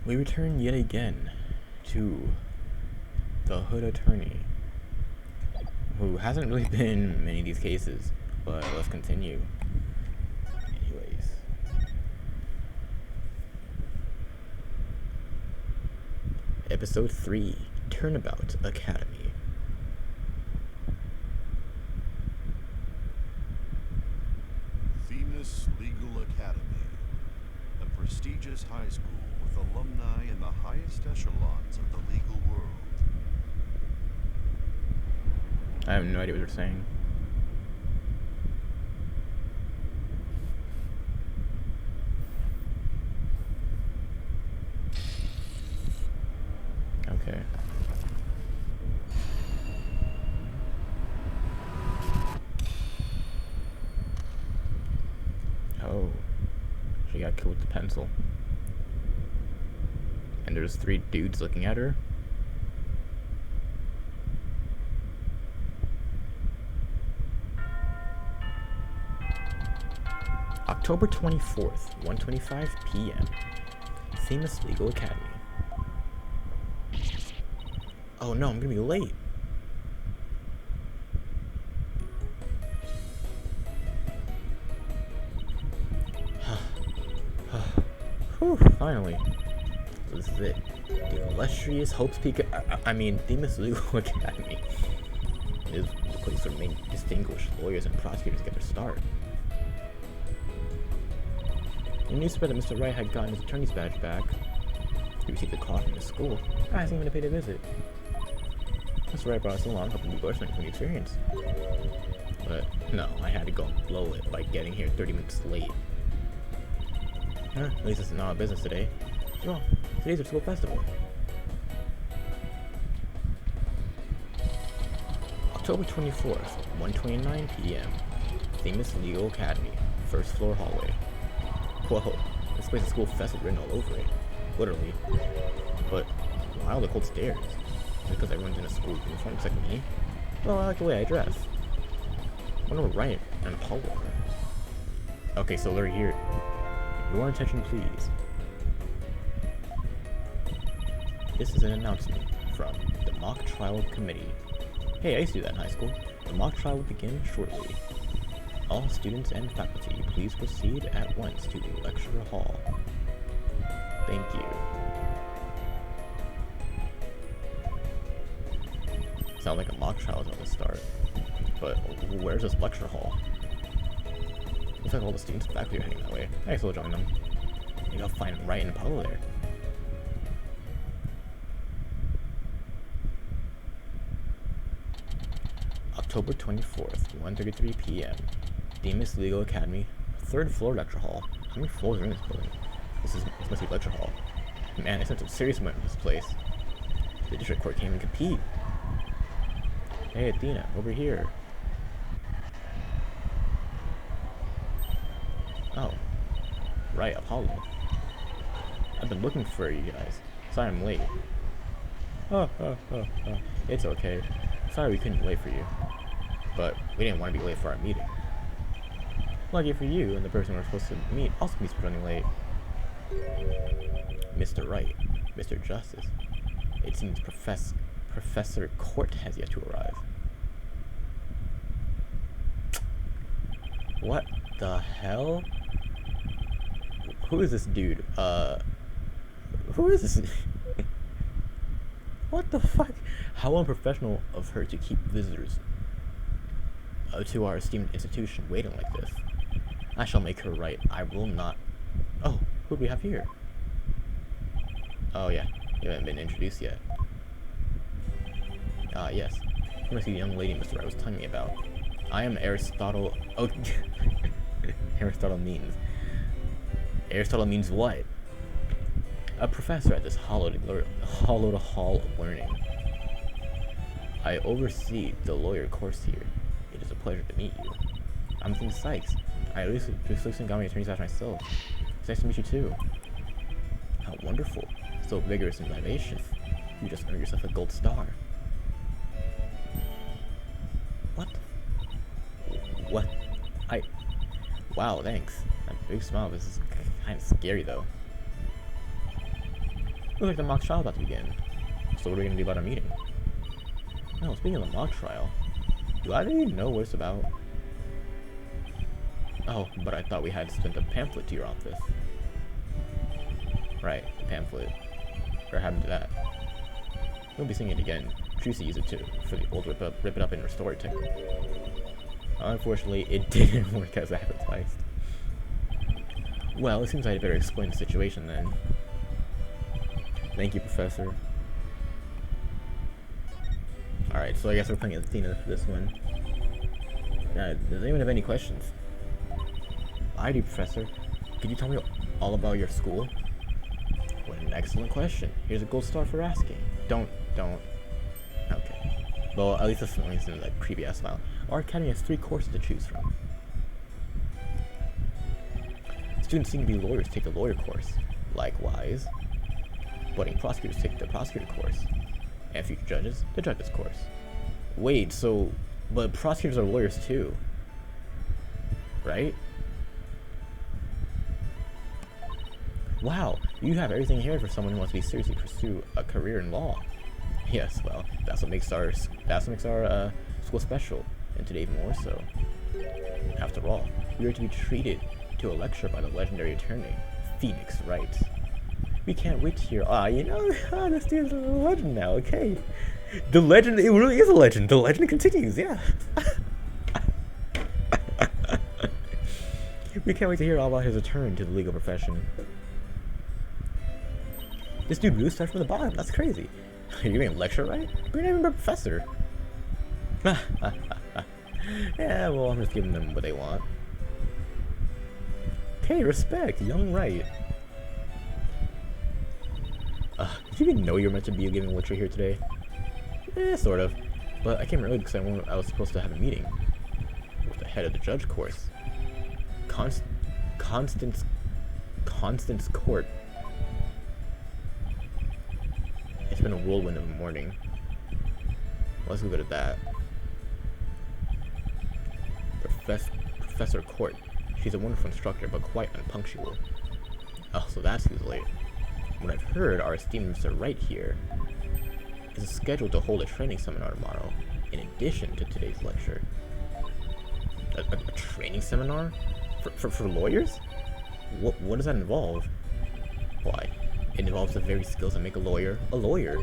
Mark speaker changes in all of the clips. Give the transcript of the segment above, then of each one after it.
Speaker 1: We return yet again to the Hood Attorney, who hasn't really been in many of these cases, but let's continue. Anyways. Episode 3, Turnabout Academy.
Speaker 2: Themis Legal Academy, a prestigious high school with alumni in the highest echelons of the legal world.
Speaker 1: I have no idea what you're saying. Okay. Oh. She got killed with the pencil. And there's 3 dudes looking at her. October 24th, 1:25 p.m. Themis Legal Academy. Oh no, I'm gonna be late. Whew, finally. So this is it. The illustrious Hope's Peak. Themis Legal Academy is the place where main distinguished lawyers and prosecutors get their start. The news spread that Mr. Wright had gotten his attorney's badge back. He received a call from his school. I hasn't even paid a visit. Mr. Wright brought us along, hoping to be bursting from the experience. But no, I had to go and blow it by getting here 30 minutes late. At least it's not our business today. Well, today's our school festival. October 24th, 1:29 p.m. Themis Legal Academy, first floor hallway. Whoa, this place is school festival written all over it. Literally. But why all the cold stares? Because everyone's in a school uniform except me? Well, I like the way I dress. I wonder what Ryan and Paul are. Okay, so they're here. Your attention, please. This is an announcement from the Mock Trial Committee. Hey, I used to do that in high school. The mock trial will begin shortly. All students and faculty, please proceed at once to the lecture hall. Thank you. Sounds like a mock trial is on the start. But where's this lecture hall? Looks like all the students and faculty are heading that way. I guess we'll join them. Maybe I'll find Wright and Apollo there. October 24th, 1:33 p.m. Themis Legal Academy, 3rd floor lecture hall. How many floors are in this building? This must be lecture hall. Man, I spent some serious money in this place. The district court can't even compete. Hey Athena, over here. Oh. Right, Apollo. I've been looking for you guys. Sorry I'm late. Oh. It's okay. Sorry we couldn't wait for you. But we didn't want to be late for our meeting. Lucky for you, and the person we're supposed to meet also needs to be running late. Mr. Wright, Mr. Justice. It seems Professor Court has yet to arrive. What the hell? Who is this dude? Who is this? What the fuck? How unprofessional of her to keep visitors to our esteemed institution waiting like this. I shall make her right. I will not. Oh, who do we have here? Oh yeah, you haven't been introduced yet. Yes. You must be the young lady Mr. Wright was telling me about. I am Aristotle. Oh, Aristotle means what? A professor at this hallowed hall of learning. I oversee the lawyer course here. It is a pleasure to meet you. I'm Tim Sykes. I recently got my attorney's badge myself. It's nice to meet you too. How wonderful. So vigorous and vivacious. You just earned yourself a gold star. What? What? Wow, thanks. That big smile. This is kind of scary though. Looks like the mock trial about to begin. So what are we gonna do about our meeting? Oh, speaking of the mock trial, do either of you know what it's about? Oh, but I thought we had sent a pamphlet to your office. Right, the pamphlet. What happened to that? We'll be seeing it again. Tracy used it too, for the old rip it up and restore it technique. Unfortunately, it didn't work as advertised. Well, it seems I'd better explain the situation then. Thank you, Professor. Alright, so I guess we're playing Athena for this one. Does anyone have any questions? I do, Professor. Could you tell me all about your school? What an excellent question. Here's a gold star for asking. Don't. Okay. Well, at least this one is in the previous file. Our academy has 3 courses to choose from. Students seeking to be lawyers take the lawyer course. Likewise, budding prosecutors take the prosecutor course. And future judges, the judges course. Wait, so, but prosecutors are lawyers too, right? Wow, you have everything here for someone who wants to seriously pursue a career in law. Yes, well, that's what makes our school special, and today even more so. After all, we are to be treated to a lecture by the legendary attorney, Phoenix Wright. We can't wait to hear. This dude's a legend now. Okay, the legend. It really is a legend. The legend continues. Yeah. We can't wait to hear all about his return to the legal profession. This dude really starts from the bottom. That's crazy. Are you giving a lecture, right? You're not even a professor. Yeah, well, I'm just giving them what they want. Okay, respect, young Wright. Did you even know you were meant to be giving a lecture here today? Sort of. But I came early because I was supposed to have a meeting with the head of the judge course. Constance Court. It's been a whirlwind of a morning. Let's leave it at that. Professor Court. She's a wonderful instructor, but quite unpunctual. Oh, so that's who's late. What I've heard, our esteemed Mr. Wright here is scheduled to hold a training seminar tomorrow, in addition to today's lecture. A training seminar? For lawyers? What does that involve? Why, it involves the very skills that make a lawyer a lawyer.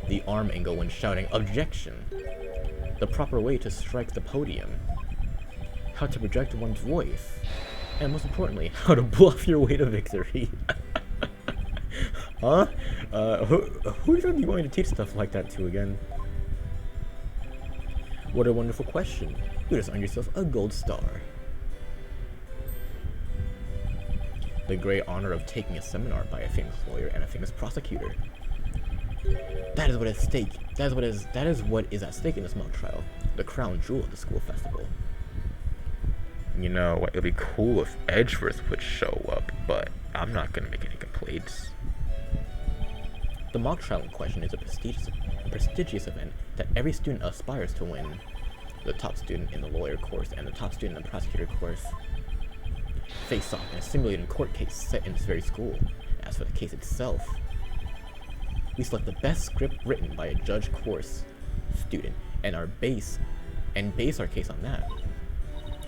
Speaker 1: The arm angle when shouting objection. The proper way to strike the podium. How to project one's voice. And most importantly, how to bluff your way to victory. Huh? Who do you want me to teach stuff like that to again? What a wonderful question. You just earned yourself a gold star. The great honor of taking a seminar by a famous lawyer and a famous prosecutor. That is what is at stake. That is what is at stake in this mock trial. The crown jewel of the school festival. You know, it'd be cool if Edgeworth would show up, but I'm not gonna make any complaints. The mock trial in question is a prestigious event that every student aspires to win. The top student in the lawyer course and the top student in the prosecutor course face off in a simulated court case set in this very school. As for the case itself, we select the best script written by a judge course student and base our case on that.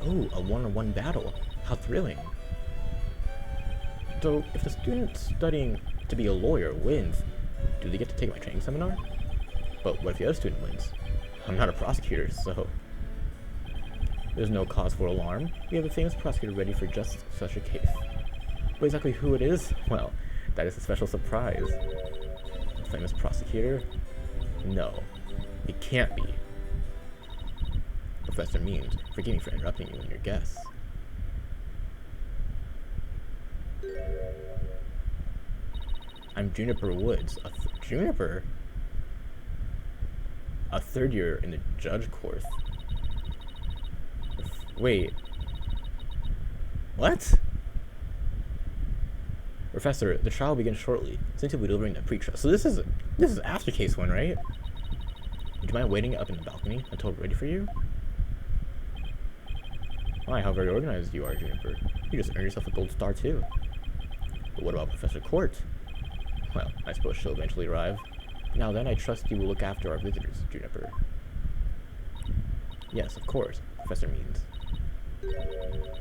Speaker 1: Oh, a one-on-one battle. How thrilling. So, if the student studying to be a lawyer wins, do they get to take my training seminar? But what if the other student wins? I'm not a prosecutor, so there's no cause for alarm. We have a famous prosecutor ready for just such a case. But exactly who it is? Well, that is a special surprise. A famous prosecutor? No, it can't be. Professor Means, forgive me for interrupting you and your guests. I'm Juniper Woods. Juniper? A third year in the judge course. Wait. What? Professor, the trial begins shortly. Since you'll be delivering the pre-trial. So this is after case 1, right? Would you mind waiting up in the balcony until we're ready for you? My, how very organized you are, Juniper. You just earned yourself a gold star too. But what about Professor Court? Well, I suppose she'll eventually arrive. Now then, I trust you will look after our visitors, Juniper. Yes, of course, Professor Means.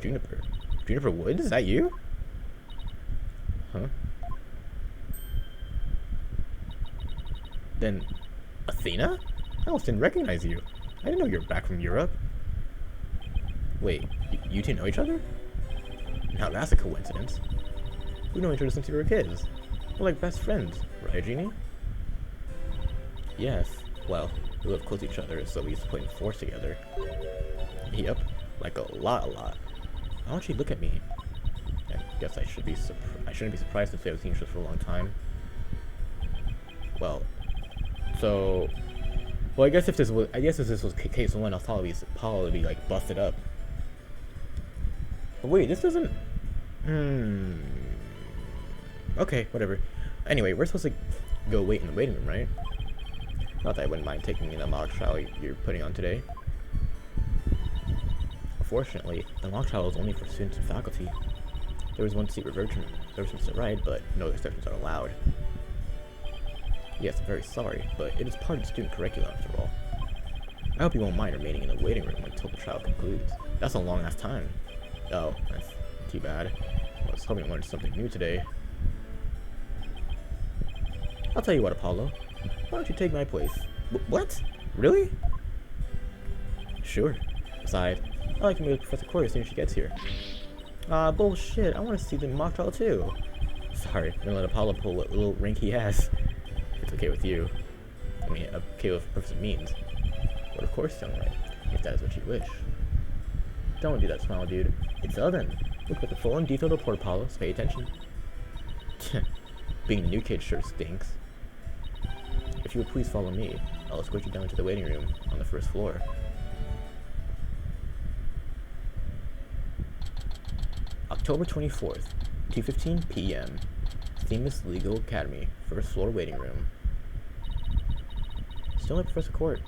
Speaker 1: Juniper? Juniper Woods? Is that you? Huh? Then, Athena? I almost didn't recognize you. I didn't know you were back from Europe. Wait, you two know each other? Now that's a coincidence. We've known each other since we were kids. We're like best friends, right, Jeannie? Yes. Well, we live close to each other, so we used to play in force together. Yep, like a lot. Why don't you look at me? I guess I shouldn't be surprised if I've seen each other for a long time. Well, I guess if this was case one, I'll probably be like busted up. But wait, this doesn't. Okay, whatever. Anyway, we're supposed to go wait in the waiting room, right? Not that I wouldn't mind taking in the mock trial you're putting on today. Unfortunately, the mock trial is only for students and faculty. There was one seat reserved to the right, but no exceptions are allowed. Yes, I'm very sorry, but it is part of the student curriculum after all. I hope you won't mind remaining in the waiting room until the trial concludes. That's a long ass time. Oh, that's too bad. I was hoping to learn something new today. I'll tell you what, Apollo. Why don't you take my place? What? Really? Sure. Besides, I'd like to meet with Professor Corey as soon as she gets here. Bullshit. I want to see the mock trial too. Sorry, I'm gonna let Apollo pull what little rank he has. If it's okay with you. I mean, okay with Professor Means. But of course, young right, if that is what you wish. Don't do that, smile, dude. It's Elden. Look at the full and detailed report, Apollo, so pay attention. Being the new kid sure stinks. If you would please follow me, I'll escort you down to the waiting room on the first floor. October 24th, 2:15 p.m. Themis Legal Academy, first floor waiting room. Still at Professor Court.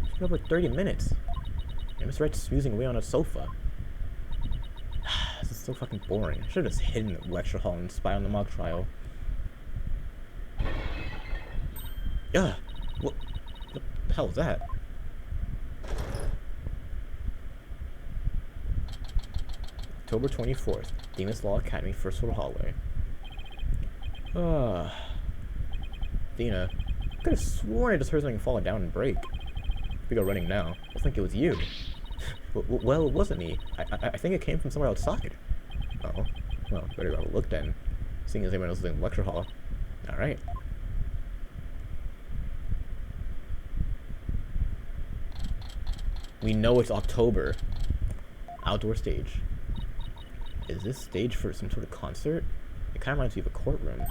Speaker 1: It's been over 30 minutes. And Mr. Wright's snoozing away on a sofa. This is so fucking boring. I should have just hidden in the lecture hall and spied on the mock trial. Yeah. What the hell was that? October 24th, Themis Law Academy, first floor hallway. Athena, I could have sworn I just heard something fall down and break. We go running now. I think it was you. Well, it wasn't me. I think it came from somewhere outside. Oh, well, better go look then. Seeing as everyone else is in the lecture hall. Alright. We know it's October. Outdoor stage. Is this stage for some sort of concert? It kind of reminds me of a courtroom.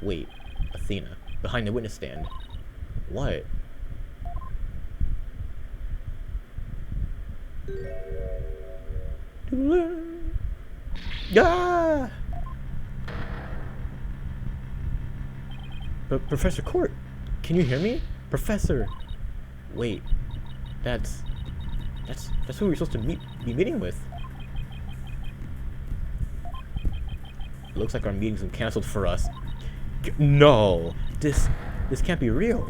Speaker 1: Wait, Athena, behind the witness stand. What? Ah! Professor Court, can you hear me? Professor! Wait, that's who we're supposed to be meeting with. It looks like our meeting's been canceled for us. No! This can't be real.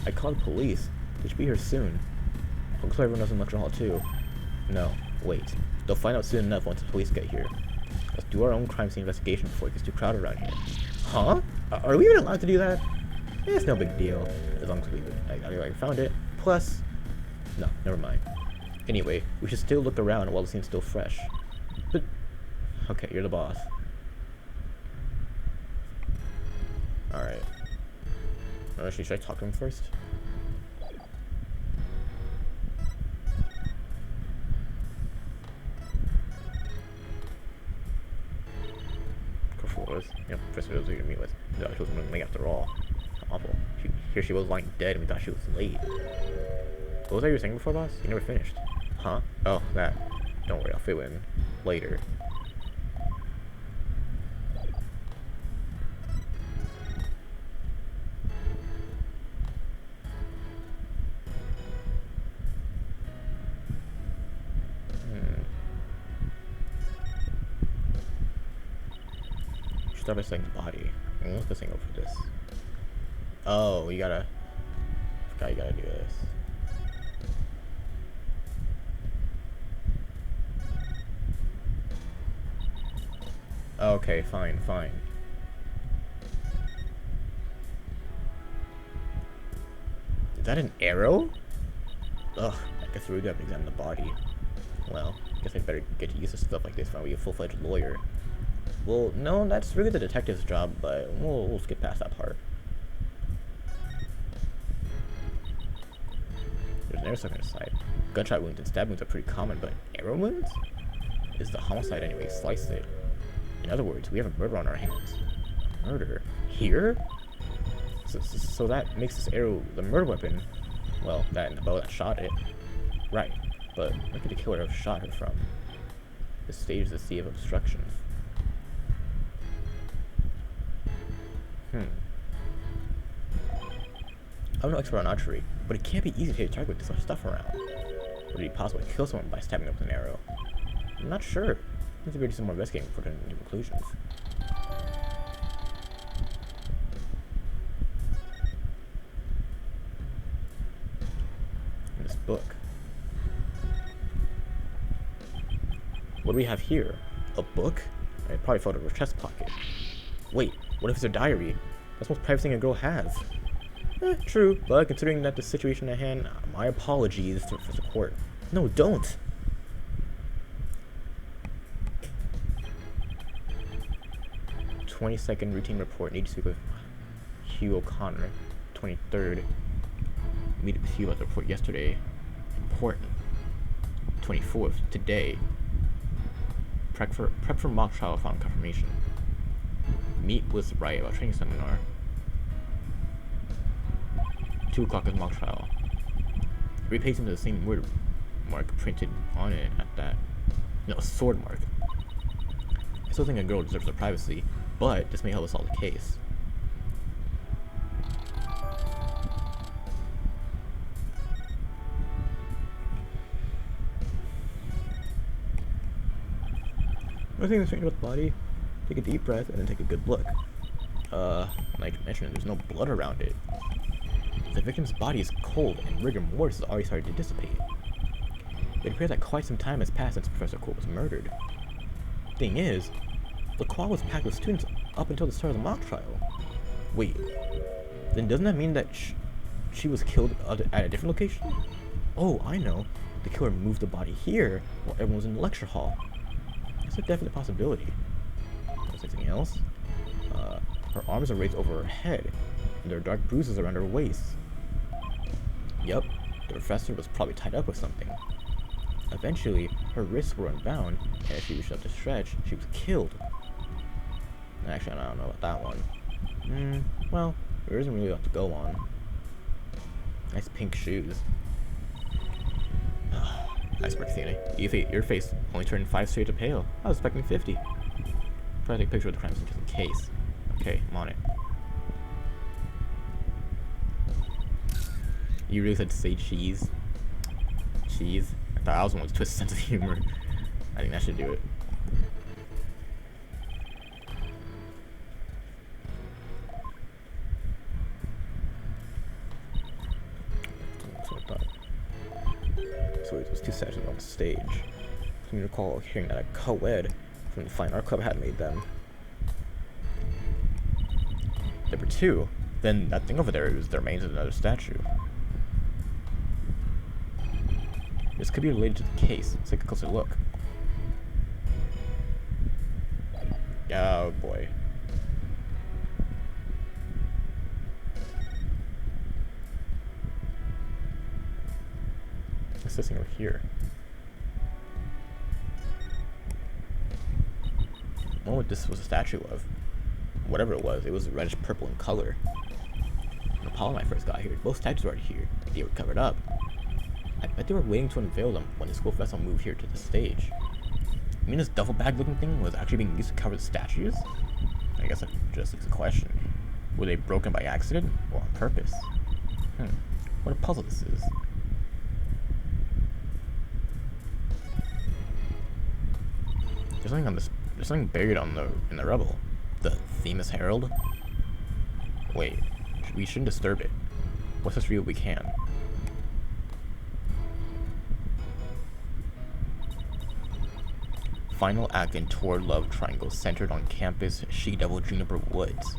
Speaker 1: I called police. They should be here soon. Looks like everyone else in the lecture hall too. No, wait. They'll find out soon enough once the police get here. Let's do our own crime scene investigation before it gets too crowded around here. Huh? Are we even allowed to do that? It's no big deal, as long as I found it. Plus, no, never mind. Anyway, we should still look around while the scene's still fresh. But, okay, you're the boss. Alright. Actually, should I talk to him first? Yeah, Professor was here to meet with. No, she wasn't late after all. Awful. Here she was lying dead and we thought she was late. What was that you were saying before, boss? You never finished. Huh? Oh, that. Don't worry, I'll fill in later. Start by setting the body. What's this thing over this? Oh, you gotta. I forgot you gotta do this. Okay, fine. Is that an arrow? Ugh, I guess we really have to examine the body. Well, I guess I'd better get to use stuff like this if I be a full-fledged lawyer. Well, no, that's really the detective's job, but we'll skip past that part. There's an arrow stuck on the side. Gunshot wounds and stab wounds are pretty common, but arrow wounds? Is the homicide anyway, slice it. In other words, we have a murder on our hands. Murder? Here? So that makes this arrow the murder weapon. Well, that and the bow that shot it. Right, but where could the killer have shot her from? This stage is a sea of obstructions. I'm no expert on archery, but it can't be easy to hit a target with this much stuff around. Would it be possible to kill someone by stabbing them with an arrow? I'm not sure. Need to do some more investigating before turning into conclusions. In this book. What do we have here? A book? I probably found it in her chest pocket. Wait, what if it's a diary? That's the most private thing a girl has. True, but considering that the situation at hand, my apologies for the court. No, don't! "22nd routine report. Need to speak with Hugh O'Connor. 23rd. Meet with Hugh about the report yesterday. Important. 24th. Today. Prep for mock trial upon confirmation. Meet with Wright about training seminar. 2 o'clock is mock trial. Repaste him to the same word mark printed on it at that. No, sword mark. I still think a girl deserves her privacy, but this may help us solve the case. One thing that's strange about the body, take a deep breath and then take a good look. Like I mentioned, there's no blood around it. The victim's body is cold and rigor mortis has already started to dissipate. It appears that quite some time has passed since Professor Court was murdered. Thing is, the quad was packed with students up until the start of the mock trial. Wait, then doesn't that mean that she was killed at a different location? Oh, I know. The killer moved the body here while everyone was in the lecture hall. That's a definite possibility. There's anything else? Her arms are raised over her head, and there are dark bruises around her waist. Yup, the professor was probably tied up with something. Eventually, her wrists were unbound, and as she reached up to stretch, she was killed. Actually, I don't know about that one. Well, there isn't really a lot to go on. Nice pink shoes. Iceberg theory. Your face only turned 5 shades of pale. I was expecting 50. Try to take a picture of the crime scene just in case. Okay, I'm on it. You really said to say cheese? Cheese? I thought I was the one with twisted sense of humor. I think that should do it. So it was 2 sessions on stage. I can recall hearing that a co-ed from the Fine Art Club had made them. There were 2. Then that thing over there is the remains of another statue. This could be related to the case. Let's take a closer look. Oh boy. What's this thing over here? What would this was a statue of? Whatever it was reddish purple in color. When Apollo and I first got here, both statues were already here. Like they were covered up. I bet they were waiting to unveil them when the school festival moved here to the stage. You mean this duffel bag looking thing was actually being used to cover the statues? I guess that just is a question. Were they broken by accident or on purpose? What a puzzle this is. There's something buried in the rubble. The Themis Herald? Wait, we shouldn't disturb it. Let's just read what we can. Final act in Toward Love Triangle centered on campus She-Devil Juniper Woods.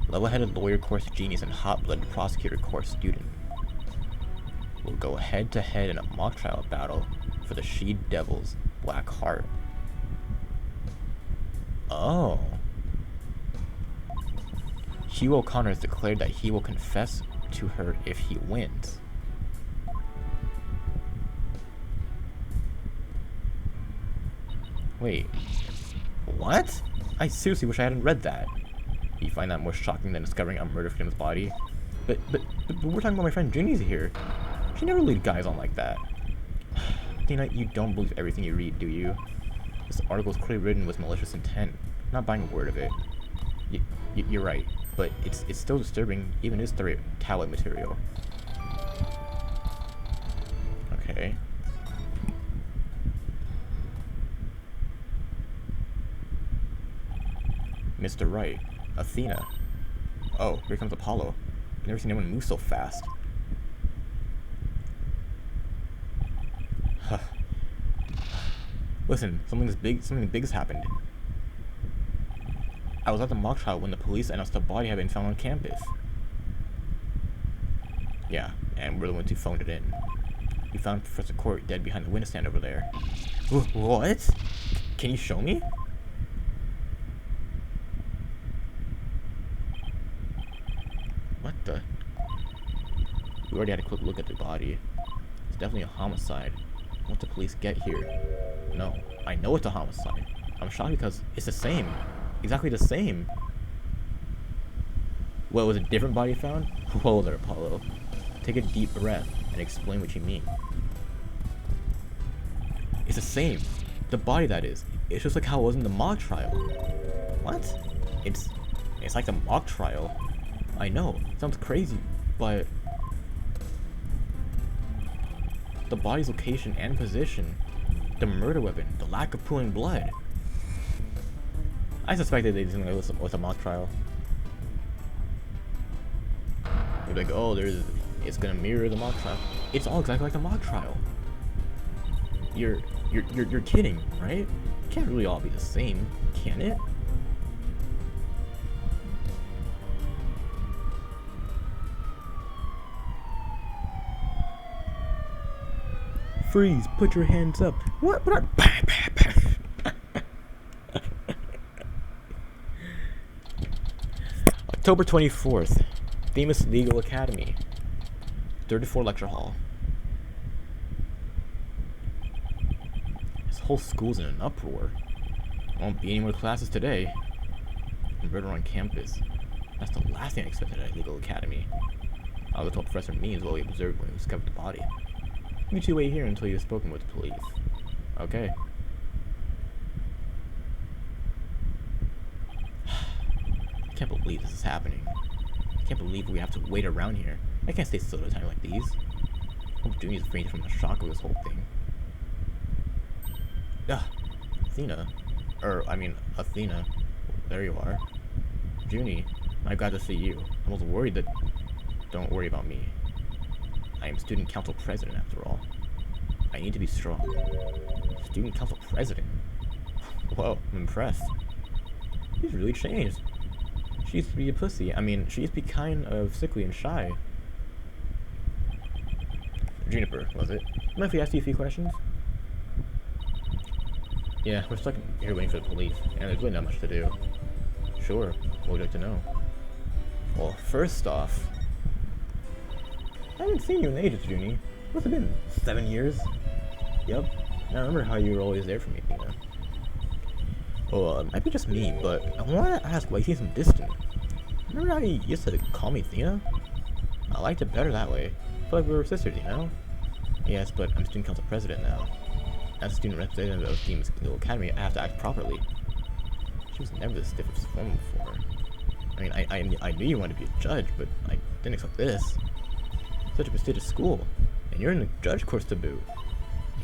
Speaker 1: Level-headed lawyer course genius and hot-blooded prosecutor course student will go head-to-head in a mock trial battle for the She-Devil's Black Heart. Oh. Hugh O'Connor has declared that he will confess to her if he wins. Wait, what? I seriously wish I hadn't read that. You find that more shocking than discovering a murder victim's body? But we're talking about my friend Ginny's here. She never lead guys on like that. Dina, you don't believe everything you read, do you? This article is clearly written with malicious intent. I'm not buying a word of it. You're right, but it's still disturbing, even if it's talent material. Okay. Mr. Wright, Athena. Oh, here comes Apollo. I've never seen anyone move so fast. Listen, something big has happened. I was at the mock trial when the police announced a body had been found on campus. Yeah, and we're the ones who phoned it in. We found Professor Court dead behind the witness stand over there. What? Can you show me? What the? We already had a quick look at the body. It's definitely a homicide. Once the police get here. No, I know it's a homicide. I'm shocked because it's the same. Exactly the same. What, was a different body found? Whoa there, Apollo. Take a deep breath and explain what you mean. It's the same. The body, that is. It's just like how it was in the mock trial. What? It's like the mock trial. I know, it sounds crazy, but the body's location and position, the murder weapon, the lack of pooling blood. I suspected they didn't know it was a mock trial. You're like, oh, it's gonna mirror the mock trial. It's all exactly like the mock trial. You're kidding, right? It can't really all be the same, can it? Freeze! Put your hands up. What? October 24th, Themis Legal Academy, 34 Lecture Hall. This whole school's in an uproar. Won't be any more classes today. Murder on campus. That's the last thing I expected at a legal academy. I'll go tell Professor Means what we observed when we discovered the body. You two wait here until you've spoken with the police. Okay. I can't believe this is happening. I can't believe we have to wait around here. I can't stay still at a time like these. I hope Junie's freed from the shock of this whole thing. Athena. Athena. There you are. Junie, I'm glad to see you. I was worried that... Don't worry about me. I am student council president, after all. I need to be strong. Student council president? Whoa, I'm impressed. She's really changed. She used to be a pussy. She used to be kind of sickly and shy. Juniper, was it? Mind if we ask you a few questions? Yeah, we're stuck here waiting for the police, and there's really not much to do. Sure, what would you like to know? Well, first off, I haven't seen you in ages, Junie. Must have been 7 years. Yep. I remember how you were always there for me, Athena. Well, it might be just me, but I wanted to ask why you seem so distant. Remember how you used to call me Athena? I liked it better that way. I feel like we were sisters, you know? Yes, but I'm student council president now. As a student representative of Themis Legal Academy, I have to act properly. She was never this stiff as formal before. I knew you wanted to be a judge, but I didn't expect this. Such a prestigious school, and you're in the judge course to boot.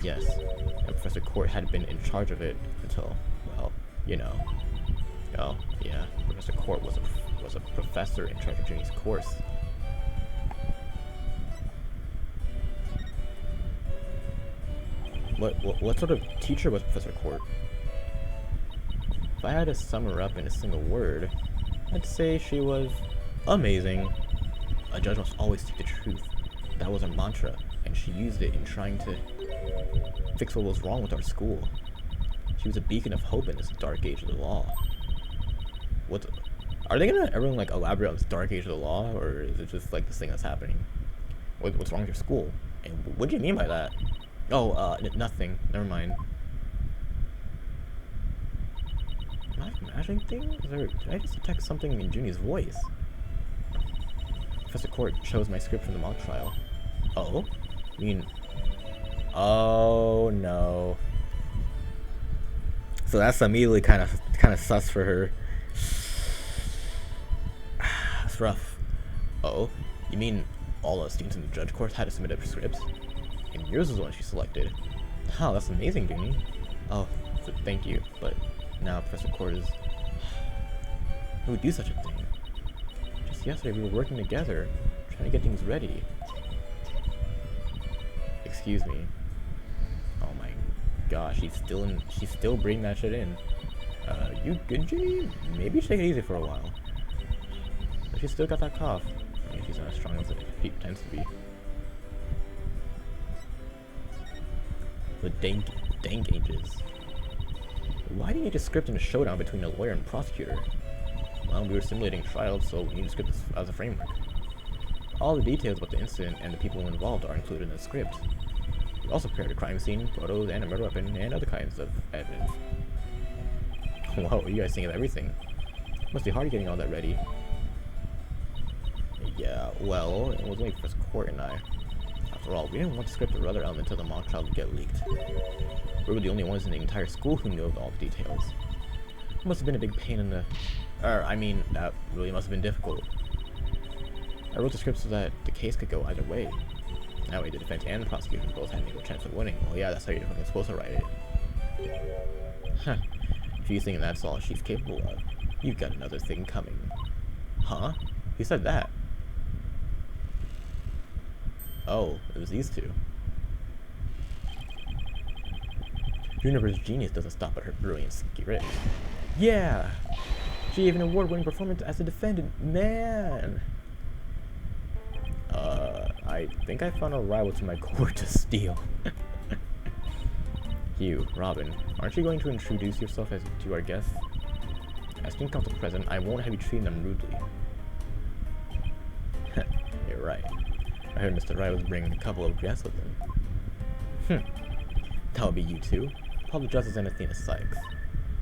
Speaker 1: Yes, and Professor Court had been in charge of it until, well, you know. Oh, yeah. Professor Court was a professor in charge of Junie's course. What sort of teacher was Professor Court? If I had to sum her up in a single word, I'd say she was amazing. A judge must always speak the truth. That was her mantra, and she used it in trying to fix what was wrong with our school. She was a beacon of hope in this dark age of the law. Are they gonna everyone like elaborate on this dark age of the law, or is it just like this thing that's happening? What's wrong with your school? And what do you mean by that? Oh, nothing. Never mind. Am I imagining things? Or did I just detect something in Junie's voice? Professor Court chose my script from the mock trial. Oh? I mean... Oh, no. So that's immediately kind of sus for her. It's rough. Oh? You mean all the students in the judge course had to submit a script? And yours was the one she selected. Oh, that's amazing, Junie. Oh, so thank you, but now Professor Court is... Who would do such a thing? Just yesterday we were working together, trying to get things ready. Excuse me. Oh my gosh, she's still bringing that shit in. You good, Junie? Maybe you should take it easy for a while. But she's still got that cough. I mean, she's not as strong as it pretends to be. The dank ages. Why do you need a script in a showdown between a lawyer and prosecutor? Well, we were simulating trials, so we need a script as a framework. All the details about the incident and the people involved are included in the script. We also prepared a crime scene, photos, and a murder weapon, and other kinds of evidence. Whoa, you guys think of everything. Must be hard getting all that ready. Yeah, well, it was only Professor Court and I. After all, we didn't want the script or other element of the mock trial to get leaked. We were the only ones in the entire school who knew of all the details. It must have been a big pain in the... that really must have been difficult. I wrote the script so that the case could go either way. That way the defense and the prosecution both had an equal chance of winning. Well, yeah, that's how you're fucking supposed to write it. Huh. If you think that's all she's capable of, you've got another thing coming. Huh? Who said that? Oh, it was these two. Juniper's genius doesn't stop at her brilliant script. Yeah! She gave an award-winning performance as a defendant. Man! I think I found a rival to my court to steal. Hugh, Robin, aren't you going to introduce yourself to our guests? As student council president, I won't have you treating them rudely. You're right. I heard Mr. Wright was bringing a couple of guests with him. That would be you two. Public Justice and Athena Sykes.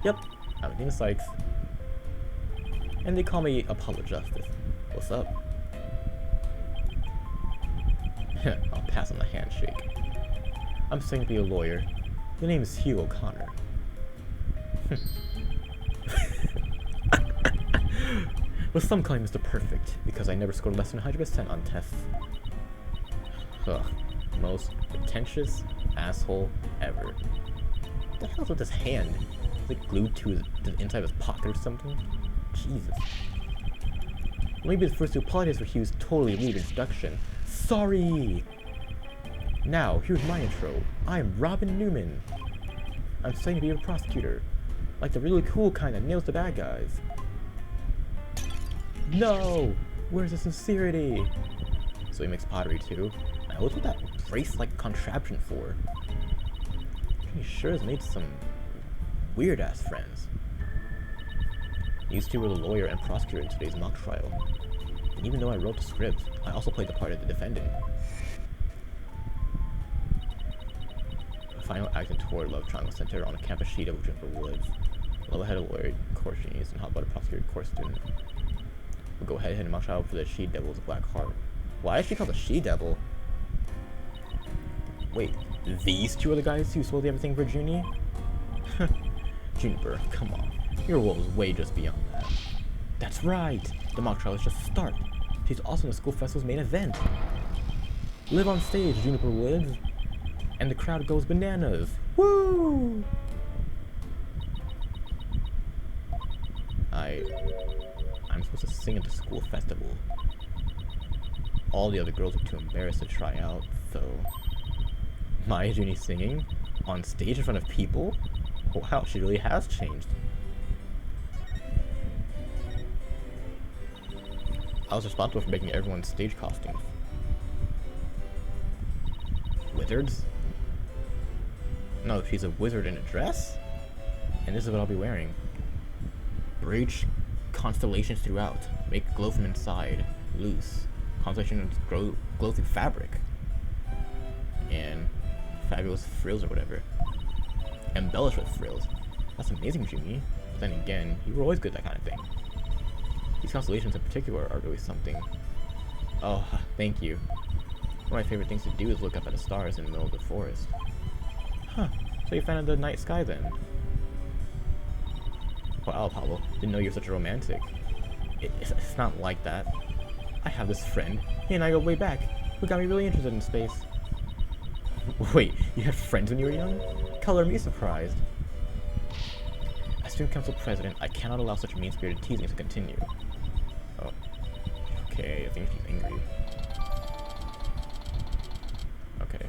Speaker 1: Yep, I'm Athena Sykes. And they call me Apollo Justice. What's up? I'll pass on the handshake. I'm studying to be a lawyer. The name is Hugh O'Connor. Well, some call me Mr. Perfect, because I never scored less than 100% on tests. Ugh, most pretentious asshole ever. What the hell's with his hand? Is it glued to the inside of his pocket or something? Jesus. Let me be the first to apologize for Hugh's totally rude introduction. Sorry! Now, here's my intro. I'm Robin Newman. I'm studying to be a prosecutor. Like the really cool kind that nails the bad guys. No! Where's the sincerity? So he makes pottery too. Now what's with that brace-like contraption for? He sure has made some weird-ass friends. These two were the lawyer and prosecutor in today's mock trial. And even though I wrote the script, I also played the part of the defendant. The final act in Toward Love Triangle Center on a campus sheet of Juniper Woods. Level-headed lawyer, course genius, and hot-blooded prosecutor, course student. We'll go head-to-head and mock trial for the she-devil's black heart. Why is she called the she-devil? Wait, these two are the guys who sold everything for Junie? Juniper, come on. Your role is way just beyond that. That's right! The mock trial is just a start. She's also in the school festival's main event. Live on stage, Juniper Woods! And the crowd goes bananas! Woo! right. I'm supposed to sing at the school festival. All the other girls are too embarrassed to try out, so... My Junie singing? On stage in front of people? Wow, she really has changed. I was responsible for making everyone's stage costumes. Wizards? No, she's a wizard in a dress? And this is what I'll be wearing. Bridge constellations throughout. Make glow from inside. Loose. Constellations glow through fabric. And fabulous frills or whatever. Embellish with frills. That's amazing, Junie. But then again, you were always good at that kind of thing. These constellations in particular are really something. Oh, thank you. One of my favorite things to do is look up at the stars in the middle of the forest. Huh, so you're a fan of the night sky then? Wow, Pablo, didn't know you were such a romantic. It's not like that. I have this friend, he and I go way back, who got me really interested in space. Wait, you had friends when you were young? Color me surprised. As student council president, I cannot allow such mean-spirited teasing to continue. Oh. Okay, I think she's angry. Okay.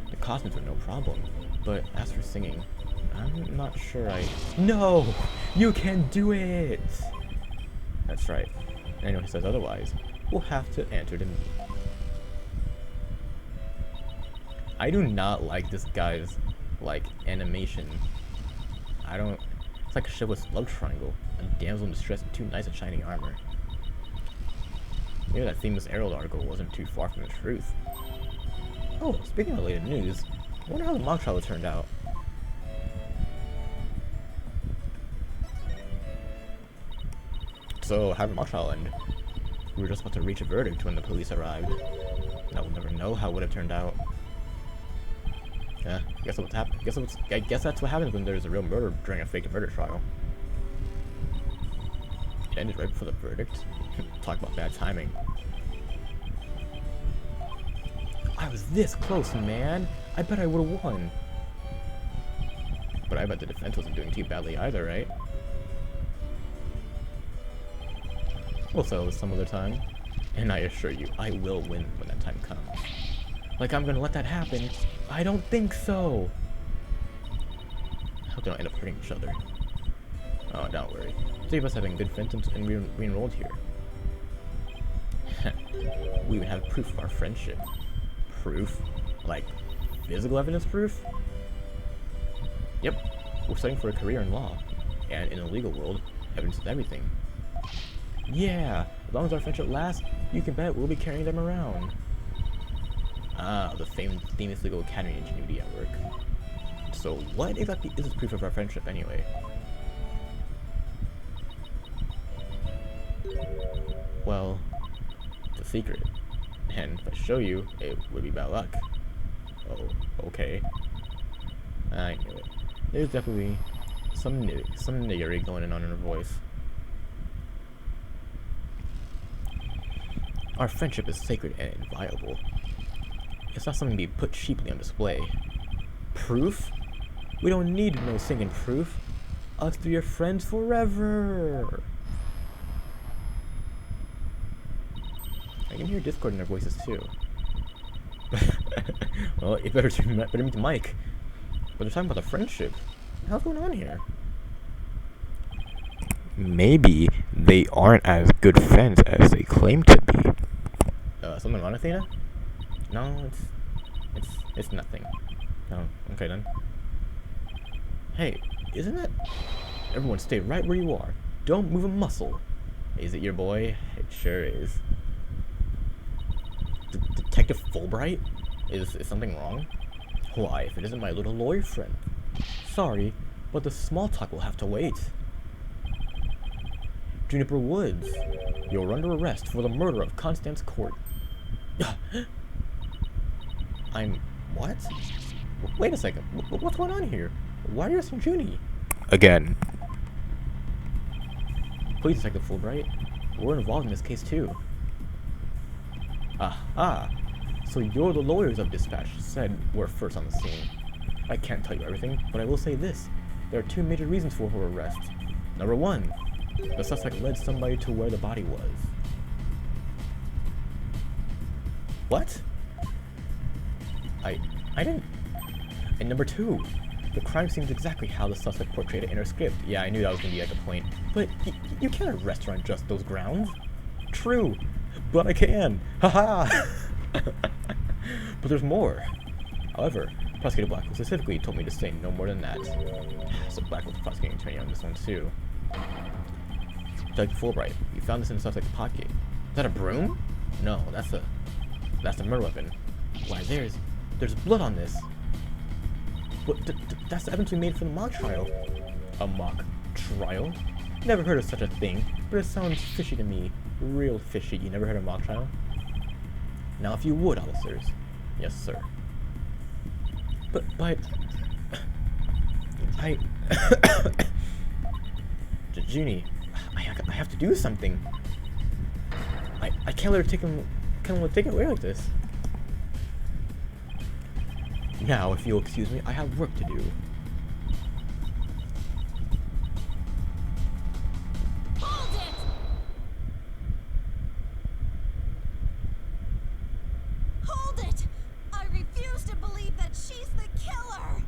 Speaker 1: The costumes are no problem, but as for singing, I'm not sure No! You can do it! That's right. And anyone who says otherwise will have to answer to me. I do not like this guy's, animation. I don't... It's like a chivalrous love triangle. A damsel in distress with two knights in shining armor. Maybe that famous Herald article wasn't too far from the truth. Oh, speaking of related news, I wonder how the mock trial turned out. So, how did the mock trial end? We were just about to reach a verdict when the police arrived. Now we'll never know how it would have turned out. Yeah, I guess that's what happens when there's a real murder during a fake murder trial. It ended right before the verdict. Talk about bad timing. I was this close, man. I bet I would have won. But I bet the defense wasn't doing too badly either, right? We'll settle this some other time. And I assure you, I will win when that time comes. Like I'm gonna let that happen? I don't think so! I hope they don't end up hurting each other. Oh, don't worry. Three of us have been good friends and re-enrolled here. We even have proof of our friendship. Proof? Like, physical evidence proof? Yep. We're studying for a career in law. And in the legal world, evidence is everything. Yeah! As long as our friendship lasts, you can bet we'll be carrying them around. Ah, the famous legal academy ingenuity at work. So what exactly is this proof of our friendship anyway? Well, it's a secret. And if I show you, it would be bad luck. Oh, okay. I knew it. There's definitely some niggery going on in her voice. Our friendship is sacred and inviolable. It's not something to be put cheaply on display. Proof? We don't need no singing proof. Us three are friends forever. I can hear Discord in their voices too. Well, you better meet the mic. But they're talking about the friendship. What's going on here? Maybe they aren't as good friends as they claim to be. Something wrong, Athena? No, it's nothing. Oh, okay then. Hey, isn't it? Everyone stay right where you are. Don't move a muscle. Is it your boy? It sure is. Detective Fulbright? Is something wrong? Why, if it isn't my little lawyer friend. Sorry, but the small talk will have to wait. Juniper Woods, you're under arrest for the murder of Constance Court. What? Wait a second. What's going on here? Why are you asking Junie? Again. Please, Detective Fulbright. We're involved in this case too. Aha. So you're the lawyers of Dispatch said were first on the scene. I can't tell you everything, but I will say this. There are two major reasons for her arrest. Number 1. The suspect led somebody to where the body was. What? I didn't. And number 2. The crime seems exactly how the suspect portrayed it in her script. Yeah, I knew that was gonna be like a point. But you can't arrest her on just those grounds. True. But I can. Haha. But there's more. However, Prosecutor Blackwell specifically told me to say no more than that. So Blackwell's prosecuting attorney on this one too. Doug Fulbright, you found this in the suspect's pocket. Is that a broom? No, that's a murder weapon. Why, there's blood on this. What? That's the evidence we made for the mock trial. A mock trial? Never heard of such a thing, but it sounds fishy to me. Real fishy. You never heard of mock trial? Now, if you would, officers. Yes, sir. But Junie, I have to do something. I can't let her take it away like this. Now, if you'll excuse me, I have work to do.
Speaker 3: Hold it! Hold it! I refuse to believe that she's the killer!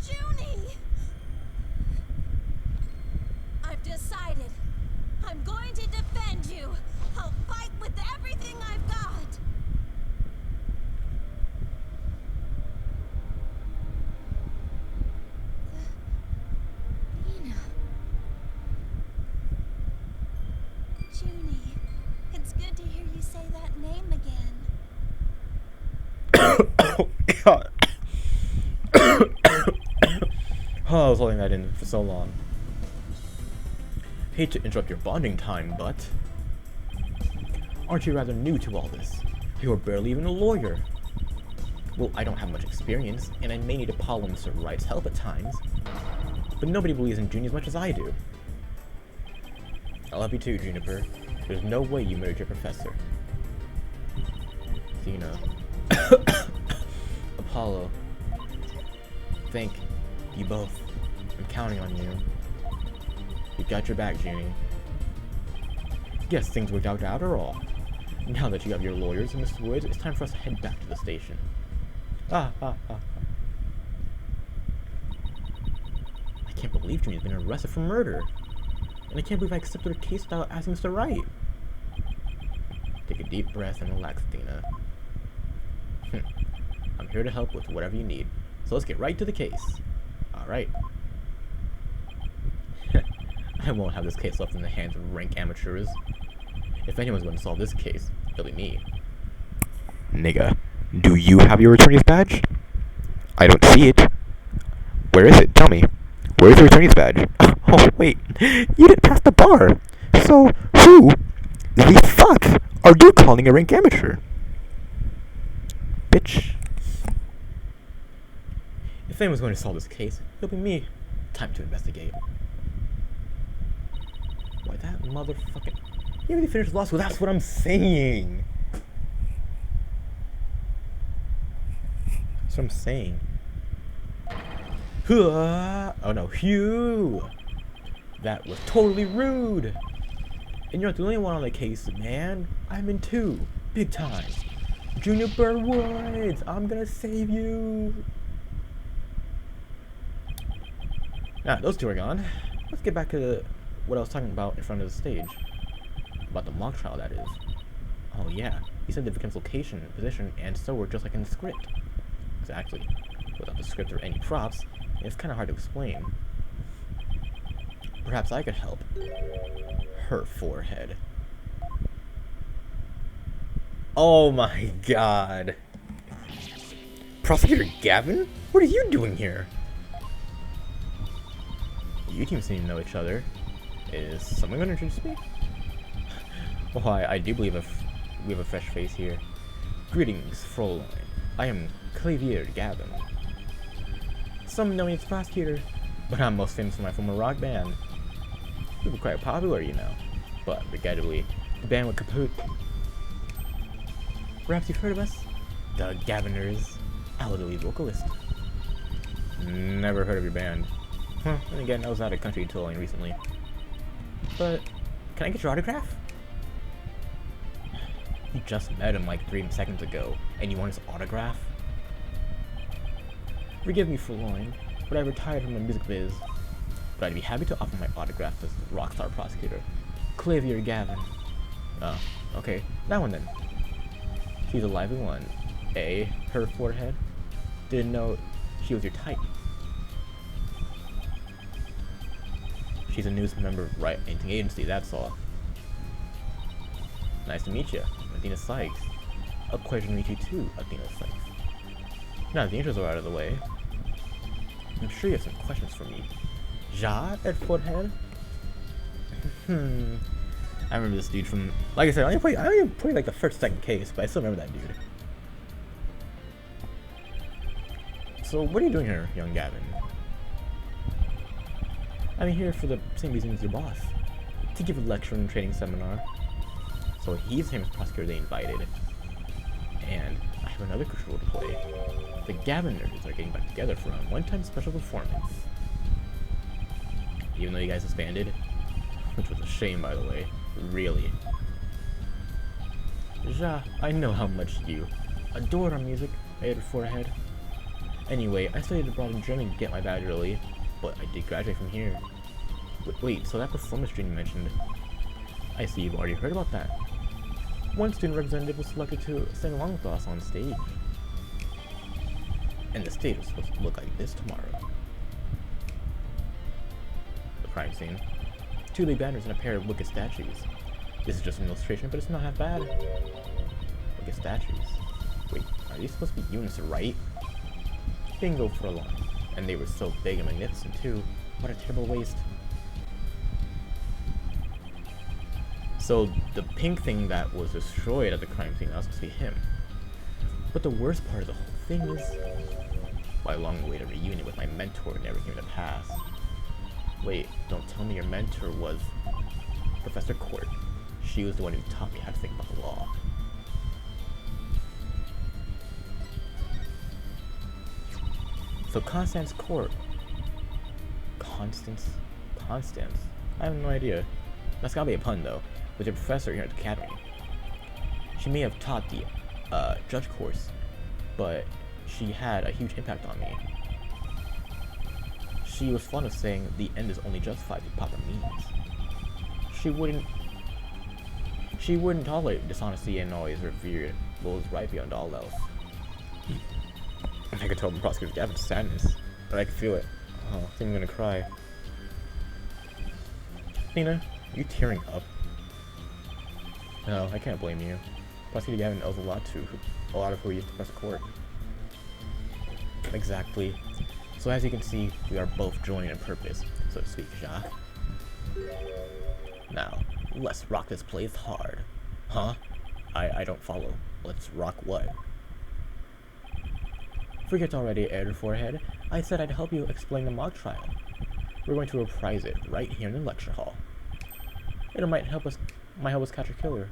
Speaker 3: Junie! I've decided. I'm going to defend you. I'll fight with everything I've got. Junie, it's good to hear you say that name again.
Speaker 1: God. Oh, I was holding that in for so long. Hate to interrupt your bonding time, but aren't you rather new to all this? You are barely even a lawyer. Well, I don't have much experience, and I may need Apollo and Sir Wright's help at times. But nobody believes in Junie as much as I do. I'll help you too, Juniper. There's no way you murdered your professor. Athena. Apollo. Thank you both. I'm counting on you. You got your back, Junie. Yes, things worked out after all. Now that you have your lawyers and Mr. Woods, it's time for us to head back to the station. I can't believe Junie's been arrested for murder. And I can't believe I accepted her case without asking Mr. Wright. Take a deep breath and relax, Athena. I'm here to help with whatever you need. So let's get right to the case. Alright. I won't have this case left in the hands of rank amateurs. If anyone's going to solve this case, it'll be me.
Speaker 4: Nigga, do you have your attorney's badge? I don't see it. Where is it? Tell me. Where's your attorney's badge? Oh, wait. You didn't pass the bar. So, who the fuck are you calling a rank amateur? Bitch.
Speaker 1: If anyone's going to solve this case, it'll be me. Time to investigate. Why, that motherfucking... You haven't finished law school, that's what I'm saying! That's what I'm saying. Oh no, Hugh! That was totally rude! And you're not the only one on the case, man. I'm in too. Big time. Juniper Woods! I'm gonna save you! Now, those two are gone. Let's get back to what I was talking about in front of the stage. About the mock trial, that is. Oh yeah, he said the victim's location, position, and so were just like in the script. Exactly. Without the script or any props, it's kind of hard to explain. Perhaps I could help. Her forehead. Oh my god. Prosecutor Gavin? What are you doing here? You teams seem to know each other. Is someone going to introduce me? Well, I do believe we have a fresh face here. Greetings, Fräulein. I am Clavier Gavin. Some know me as prosecutor, but I'm most famous for my former rock band. We were quite popular, you know, but regrettably, the band went kaput. Perhaps you've heard of us? The Gaviners, elderly vocalist. Never heard of your band. Well, then again, I was out of country until only recently. But, can I get your autograph? You just met him like 3 seconds ago, and you want his autograph? Forgive me, Forlorn, but I retired from the music biz. But I'd be happy to offer my autograph to the rockstar prosecutor, Clavier Gavin. Oh, okay, that one then. She's a lively one. Her forehead? Didn't know she was your type. She's a newest member of Right Anything Agency, that's all. Nice to meet you, Athena Sykes. A pleasure to meet you too, Athena Sykes. Now the intros are out of the way, I'm sure you have some questions for me. Ja at forehead? I remember this dude from, like I said, I only played like the first, second case, but I still remember that dude. So what are you doing here, young Gavin? I'm here for the same reason as your boss, to give a lecture and training seminar. So he's the famous prosecutor they invited, and I have another crucial role to play. The Gavin nerds are getting back together for a one-time special performance. Even though you guys disbanded, which was a shame, by the way. Really. Ja, I know how much you adore our music, I had a forehead. Anyway, I studied abroad in Germany to get my badge early, but I did graduate from here. Wait, so that performance stream you mentioned, I see you've already heard about that. One student representative was selected to sing along with us on stage. And the stage was supposed to look like this tomorrow. The crime scene. 2 big banners and a pair of wicked statues. This is just an illustration, but it's not half bad. Wicked statues. Wait, are these supposed to be units, right? Bingo for a long. And they were so big and magnificent too. What a terrible waste. So the pink thing that was destroyed at the crime scene, that was supposed to be him. But the worst part of the whole thing is my long-awaited reunion with my mentor never came to pass. Wait, don't tell me your mentor was Professor Court. She was the one who taught me how to think about the law. So Constance Court. Constance? I have no idea. That's gotta be a pun though, with your professor here at the academy. She may have taught the judge course, but she had a huge impact on me. She was fond of saying the end is only justified through proper means. She wouldn't tolerate dishonesty and always revered what was right beyond all else. I could tell the prosecutor Gavin's sadness, but I could feel it. Oh, I think I'm gonna cry. Nina, are you tearing up? No, I can't blame you. Prosecutor Gavin owes a lot of who he is to press court. Exactly. So as you can see, we are both joined in purpose, so to speak, Ja. Now, let's rock this place hard. Huh? I don't follow. Let's rock what? Forget already, Air Forehead. I said I'd help you explain the mock trial. We're going to reprise it right here in the lecture hall. It might help us catch a killer.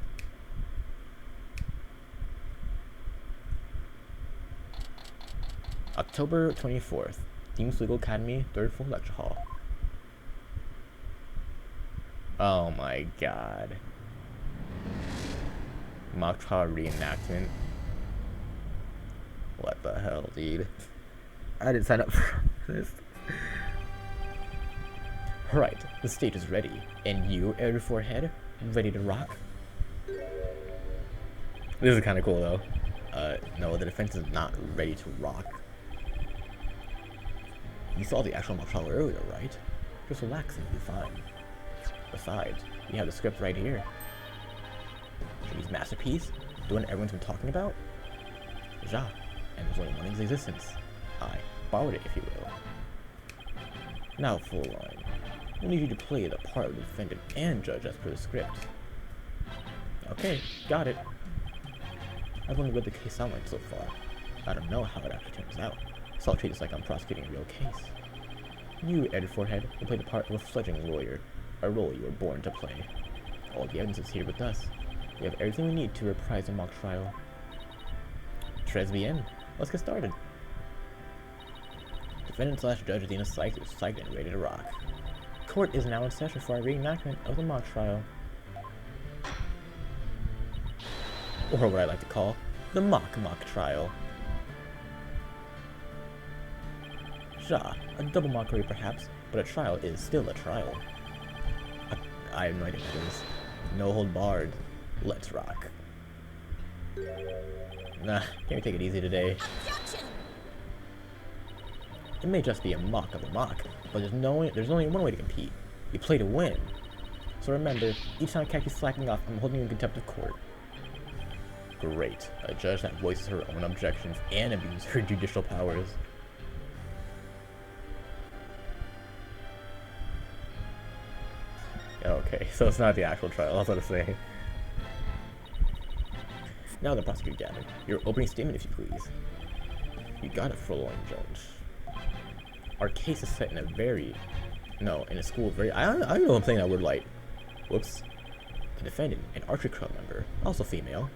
Speaker 1: October 24th, Deems Legal Academy, 3rd floor lecture hall. Oh my god. Mock trial reenactment. What the hell, dude? I didn't sign up for this. Right, the stage is ready. And you, Air Forehead, ready to rock? This is kind of cool, though. No, the defense is not ready to rock. You saw the actual mock trial earlier, right? Just relax and be fine. Besides, we have the script right here. Jimmy's masterpiece? The one everyone's been talking about? Ja. And there's only one in existence. I borrowed it, if you will. Now, Forlorn, we'll need you to play the part of the defendant and judge as per the script. Okay, got it. I've only read the case outline so far. I don't know how it actually turns out, so I'll treat this like I'm prosecuting a real case. You, Ed Forehead, will play the part of a fledgling lawyer, a role you were born to play. All the evidence is here with us. We have everything we need to reprise the mock trial. Tres bien. Let's get started. The Defendant slash Judge Athena Sykes is psyched and ready to rock. Court is now in session for a reenactment of the mock trial. Or what I like to call the mock trial. Ja, a double mockery perhaps, but a trial is still a trial. I have no idea what it is. No hold barred. Let's rock. Nah, can't we take it easy today?
Speaker 3: Objection!
Speaker 1: It may just be a mock of the mock, but there's only one way to compete. You play to win. So remember, each time I catch you slacking off, I'm holding you in contempt of court. Great. A judge that voices her own objections and abuses her judicial powers. Okay, so it's not the actual trial, I was going to say. Now the prosecutor Gavin, your opening statement if you please. You got it, Fräulein Judge. Our case is set in a school very, I don't know if I'm saying that word right. Whoops. The defendant, an archery club member, also female.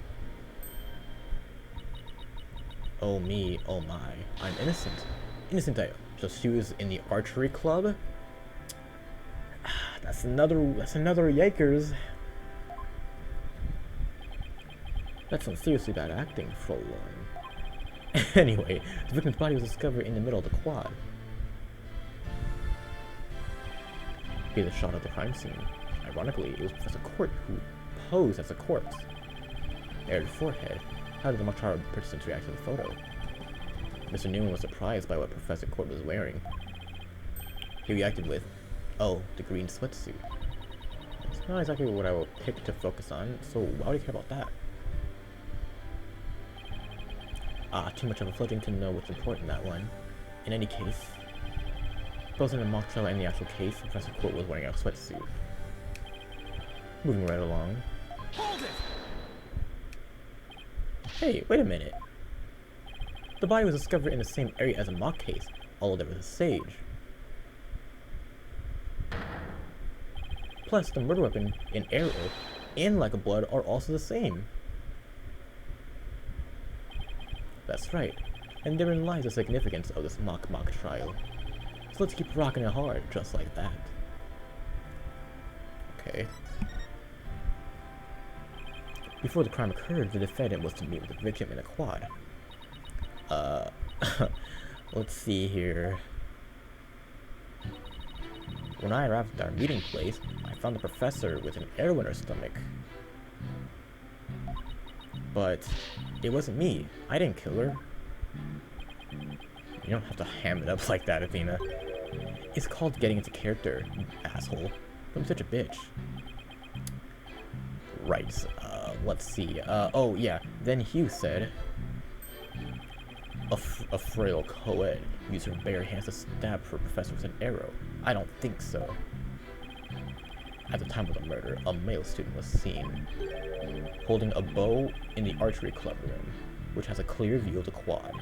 Speaker 1: Oh me, oh my, I'm innocent. Innocent I am. So she was in the archery club? That's another yikers. That's some seriously bad acting, Fräulein. Anyway, the victim's body was discovered in the middle of the quad. Here's a shot of the crime scene. Ironically, it was Professor Court who posed as a corpse. Aired forehead. How did the mock trial participants react to the photo? Mr. Newman was surprised by what Professor Court was wearing. He reacted with, "Oh, the green sweatsuit." It's not exactly what I will pick to focus on, so why would you care about that? Too much of a fledgling to know what's important, that one. In any case, both in the mock trial and the actual case, Professor Court was wearing a sweatsuit. Moving right along.
Speaker 5: Hold it!
Speaker 1: Hey, wait a minute. The body was discovered in the same area as a mock case, although there was a sage. Plus, the murder weapon, an arrow, and lack of blood are also the same. That's right, and therein lies the significance of this mock trial. So let's keep rocking it hard, just like that. Okay. Before the crime occurred, the defendant was to meet with the victim in a quad. Let's see here. When I arrived at our meeting place, I found the professor with an arrow in her stomach. But it wasn't me. I didn't kill her. You don't have to ham it up like that, Athena. It's called getting into character, you asshole. I'm such a bitch. Right, let's see. Oh yeah, then Hugh said, a frail co-ed used her bare hands to stab her professor with an arrow. I don't think so. At the time of the murder, a male student was seen holding a bow in the archery club room, which has a clear view of the quad.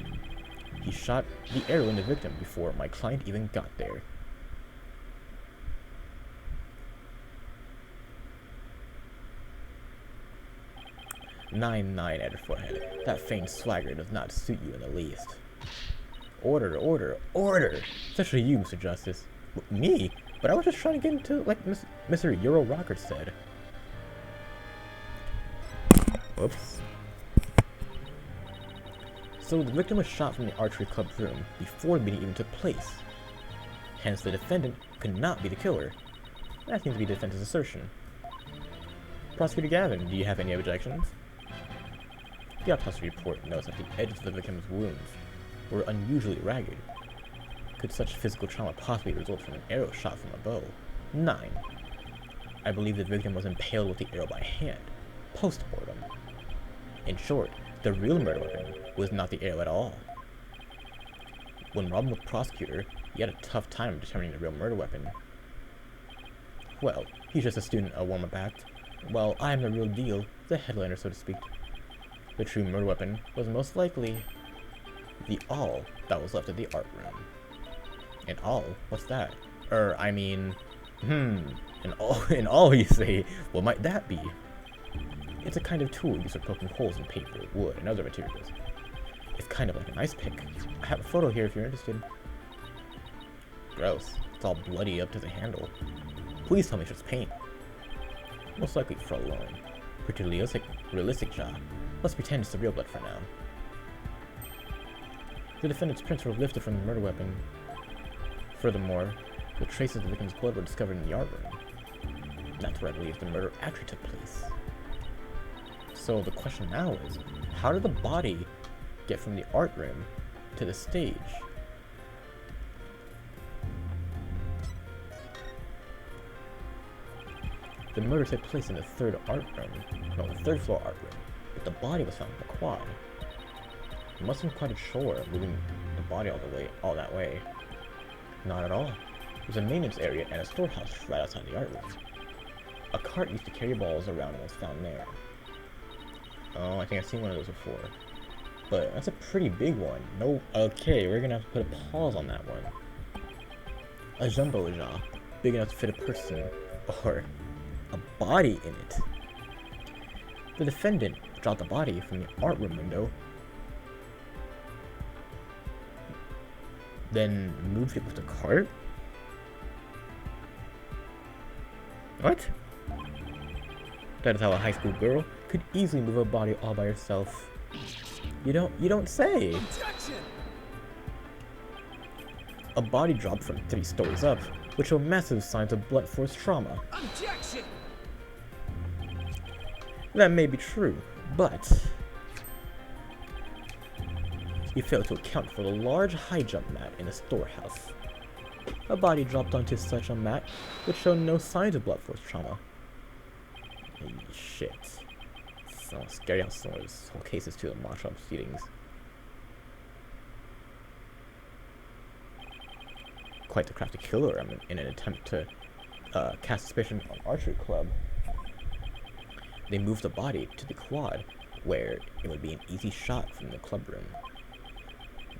Speaker 1: He shot the arrow in the victim before my client even got there. "9-9 at her forehead. That feigned swagger does not suit you in the least." Order, order, order! Especially you, Mr. Justice. Me? But I was just trying to get into, like Mr. Euro Rocker said. Whoops. So the victim was shot from the archery club room before the meeting even took place. Hence the defendant could not be the killer. That seems to be the defense's assertion. Prosecutor Gavin, do you have any objections? The autopsy report notes that the edges of the victim's wounds were unusually ragged. Could such physical trauma possibly result from an arrow shot from a bow? 9. I believe the victim was impaled with the arrow by hand, post-mortem. In short, the real murder weapon was not the arrow at all. When Robin was prosecutor, he had a tough time determining the real murder weapon. Well, he's just a student of warm-up act, while I am the real deal, the headliner, so to speak. The true murder weapon was most likely the awl that was left at the art room. An awl? What's that? An awl, you say? What might that be? It's a kind of tool used for poking holes in paper, wood, and other materials. It's kind of like an ice pick. I have a photo here if you're interested. gross. It's all bloody up to the handle. Please tell me it's just paint. Most likely Frollo. Pretty realistic job. Let's pretend it's the real blood for now. The defendant's prints were lifted from the murder weapon. Furthermore, the traces of the victim's blood were discovered in the art room. That's where I believe the murder actually took place. So the question now is, how did the body get from the art room to the stage? The murder took place in the third floor art room, but the body was found in the quad. It must have been quite a chore moving the body all that way. Not at all. There's a maintenance area and a storehouse right outside the art room. A cart used to carry balls around and was found there. Oh, I think I've seen one of those before. But that's a pretty big one. No, okay, we're gonna have to put a pause on that one. A jumbo jaw, big enough to fit a person, or a body in it. The defendant dropped the body from the art room window, then moved it with the cart? What? That is how a high school girl could easily move a body all by herself. You don't say.
Speaker 5: Objection!
Speaker 1: A body dropped from 3 stories up, which show massive signs of blunt force trauma.
Speaker 5: Objection!
Speaker 1: That may be true, but you fail to account for the large high jump mat in the storehouse. A body dropped onto such a mat would show no signs of blunt force trauma. Hey, shit. So scary how similar this whole case is to the mock trial proceedings. Quite the crafty killer in an attempt to cast suspicion on Archery Club. They moved the body to the quad, where it would be an easy shot from the club room.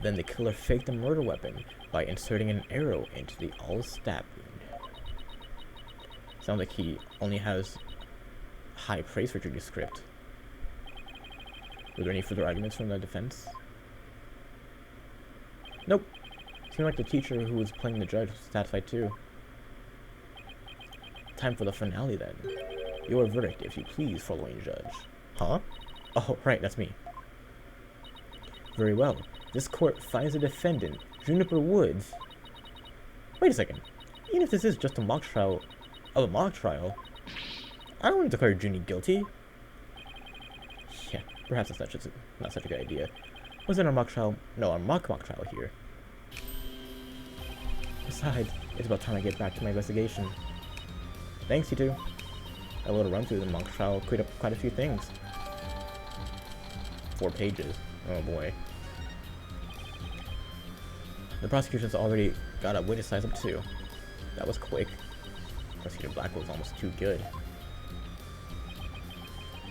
Speaker 1: Then the killer faked the murder weapon by inserting an arrow into the all-stab wound. Sounds like he only has high praise for Judy's script. Were there any further arguments from the defense? Nope. Seemed like the teacher who was playing the judge was satisfied too. Time for the finale then. Your verdict, if you please, following judge. Huh? Oh, right, that's me. Very well. This court finds the defendant, Juniper Woods. Wait a second. Even if this is just a mock trial of a mock trial, I don't want to declare Junie guilty. Yeah, perhaps that's not such a good idea. Wasn't a mock trial? No, a mock trial here. Besides, it's about time I get back to my investigation. Thanks, you two. A little run through the mock trial cleared up quite a few things. 4 pages. Oh boy. The prosecution's already got a witness size up too. That was quick. Prosecutor Blackwell was almost too good.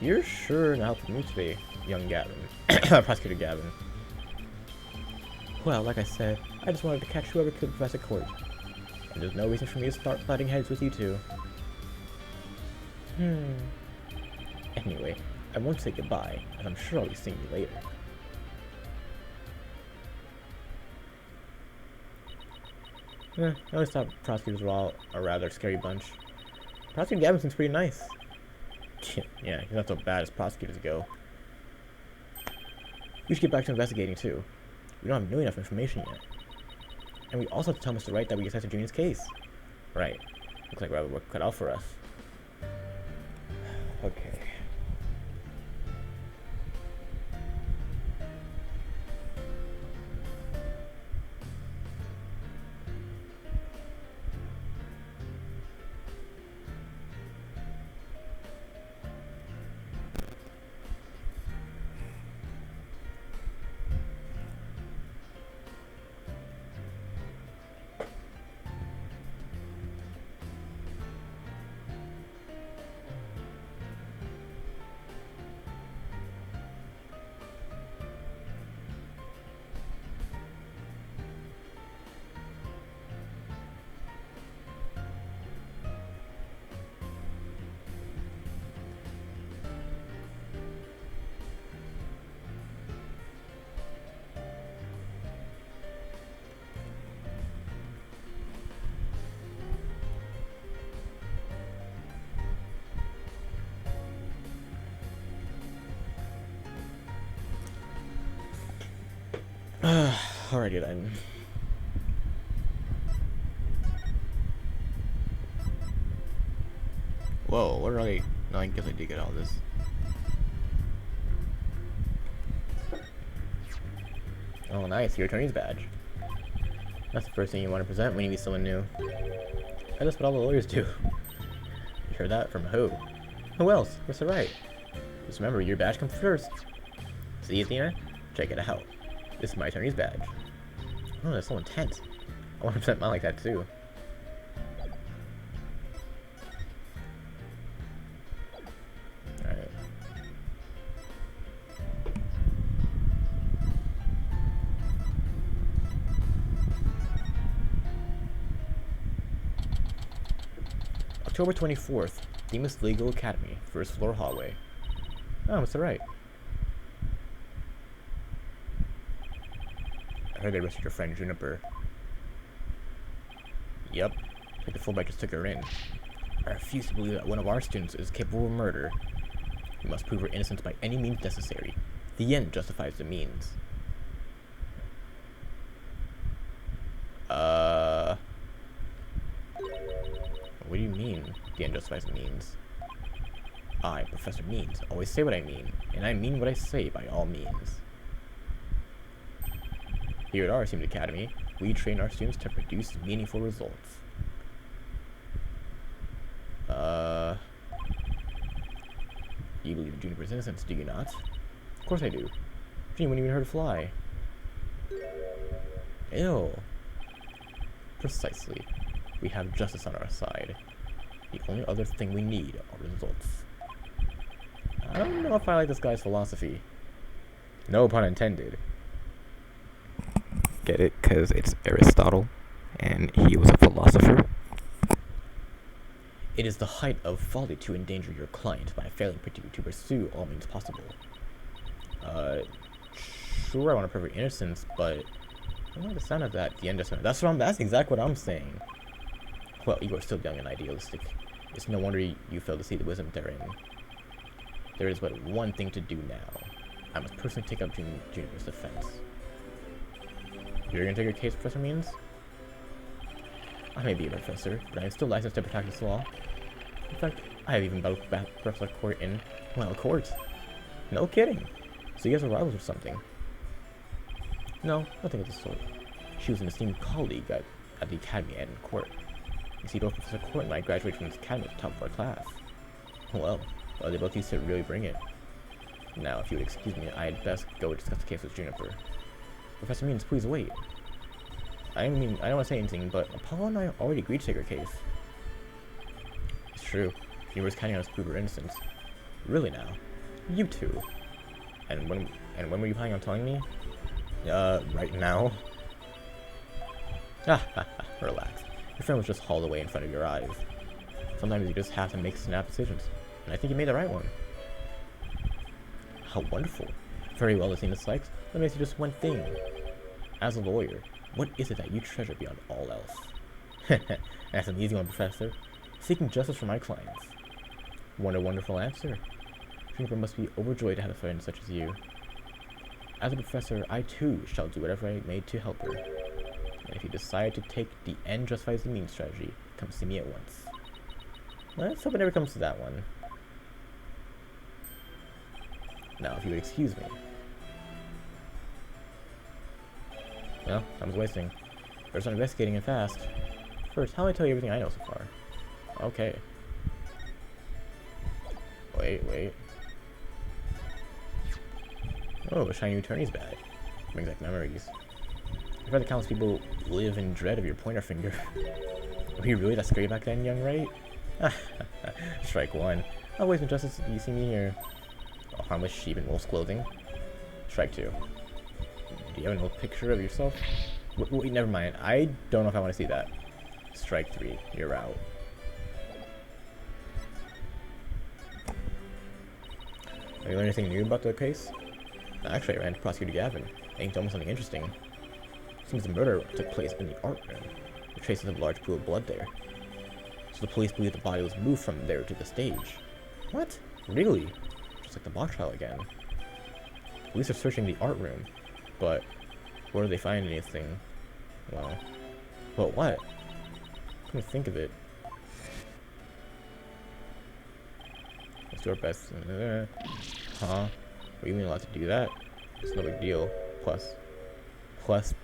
Speaker 1: You're sure not helping me today, young Gavin. Prosecutor Gavin. Well, like I said, I just wanted to catch whoever could Professor Court. And there's no reason for me to start butting heads with you two. Anyway, I won't say goodbye, as I'm sure I'll be seeing you later. I always thought prosecutors were all a rather scary bunch. Prosecutor Gavin seems pretty nice. Yeah, he's not so bad as prosecutors go. We should get back to investigating too. We don't have nearly enough information yet. And we also have to tell Mr. Wright that we assessed Junior's case. Right. Looks like we have work cut out for us. Okay. Alrighty then. Whoa, what are they? No, I guess I did get all this. Oh, nice, your attorney's badge. That's the first thing you want to present when you meet someone new. That's what all the lawyers do. You heard that from who? Who else? That's right. Just remember, your badge comes first. See, Athena? Check it out. This is my attorney's badge. Oh, that's so intense. I want to present mine like that too. Alright. October 24th, Themis Legal Academy, first floor hallway. Oh, it's alright. I heard they arrested your friend Juniper. Yep, like the fullback just took her in. I refuse to believe that one of our students is capable of murder. We must prove her innocence by any means necessary. The end justifies the means. What do you mean, the end justifies the means? I, Professor Means, always say what I mean, and I mean what I say by all means. Here at our Themis Academy, we train our students to produce meaningful results. You believe in Juniper's innocence, do you not? Of course I do. June wouldn't even hurt a fly. Ew. Precisely. We have justice on our side. The only other thing we need are results. I don't know if I like this guy's philosophy. No pun intended.
Speaker 4: Get it? Because it's Aristotle, and he was a philosopher.
Speaker 1: It is the height of folly to endanger your client by failing to pursue all means possible. Sure, I want to prove your innocence, but I don't like the sound of that. The end of that's exactly what I'm saying. Well, you are still young and idealistic. It's no wonder you fail to see the wisdom therein. There is but one thing to do now. I must personally take up Juniper's defense. You're gonna take your case, Professor Means? I may be a professor, but I am still licensed to practice law. In fact, I have even battled Professor Court in, well, court. No kidding. So you guys are rivals or something? No, nothing of the sort. She was an esteemed colleague at the academy and in court. You see, both Professor Court and I graduated from this academy at the top of our class. Well, they both used to really bring it. Now, if you would excuse me, I had best go discuss the case with Juniper. Professor Means, please wait. I mean, I don't want to say anything, but Apollo and I already agreed to take her case. It's true. Juniper's counting on us to prove her innocence. Really now? You two. And when were you planning on telling me? Right now? Relax. Your friend was just hauled away in front of your eyes. Sometimes you just have to make snap decisions, and I think you made the right one. How wonderful. Very well, Athena likes. Let me ask you just one thing. As a lawyer, what is it that you treasure beyond all else? That's an easy one, Professor. Seeking justice for my clients. What a wonderful answer. Juniper must be overjoyed to have a friend such as you. As a professor, I too shall do whatever I may to help her. And if you decide to take the end justifies the means strategy, come see me at once. Let's hope it never comes to that one. Now, if you would excuse me. Well, time's wasting. Better start investigating and fast. First, how do I tell you everything I know so far? Okay. Wait. Oh, a shiny attorney's badge. Brings back memories. I've heard that countless people live in dread of your pointer finger. Were you really that scary back then, young right? Strike one. I'll waste injustice if you see me here. A harmless sheep in wolf's clothing. Strike two. Do you have an old picture of yourself? Wait, never mind. I don't know if I want to see that. Strike three. You're out. Have you learned anything new about the case? Actually, I ran to Prosecutor Gavin, and he told me something interesting. Seems the murder took place in the art room, with traces of a large pool of blood there. So the police believe the body was moved from there to the stage. What? Really? Just like the mock trial again. Police are searching the art room, but Where do they find anything? Well, what? Come to think of it. Let's do our best. Huh? Are you even allowed to do that? It's no big deal. Plus,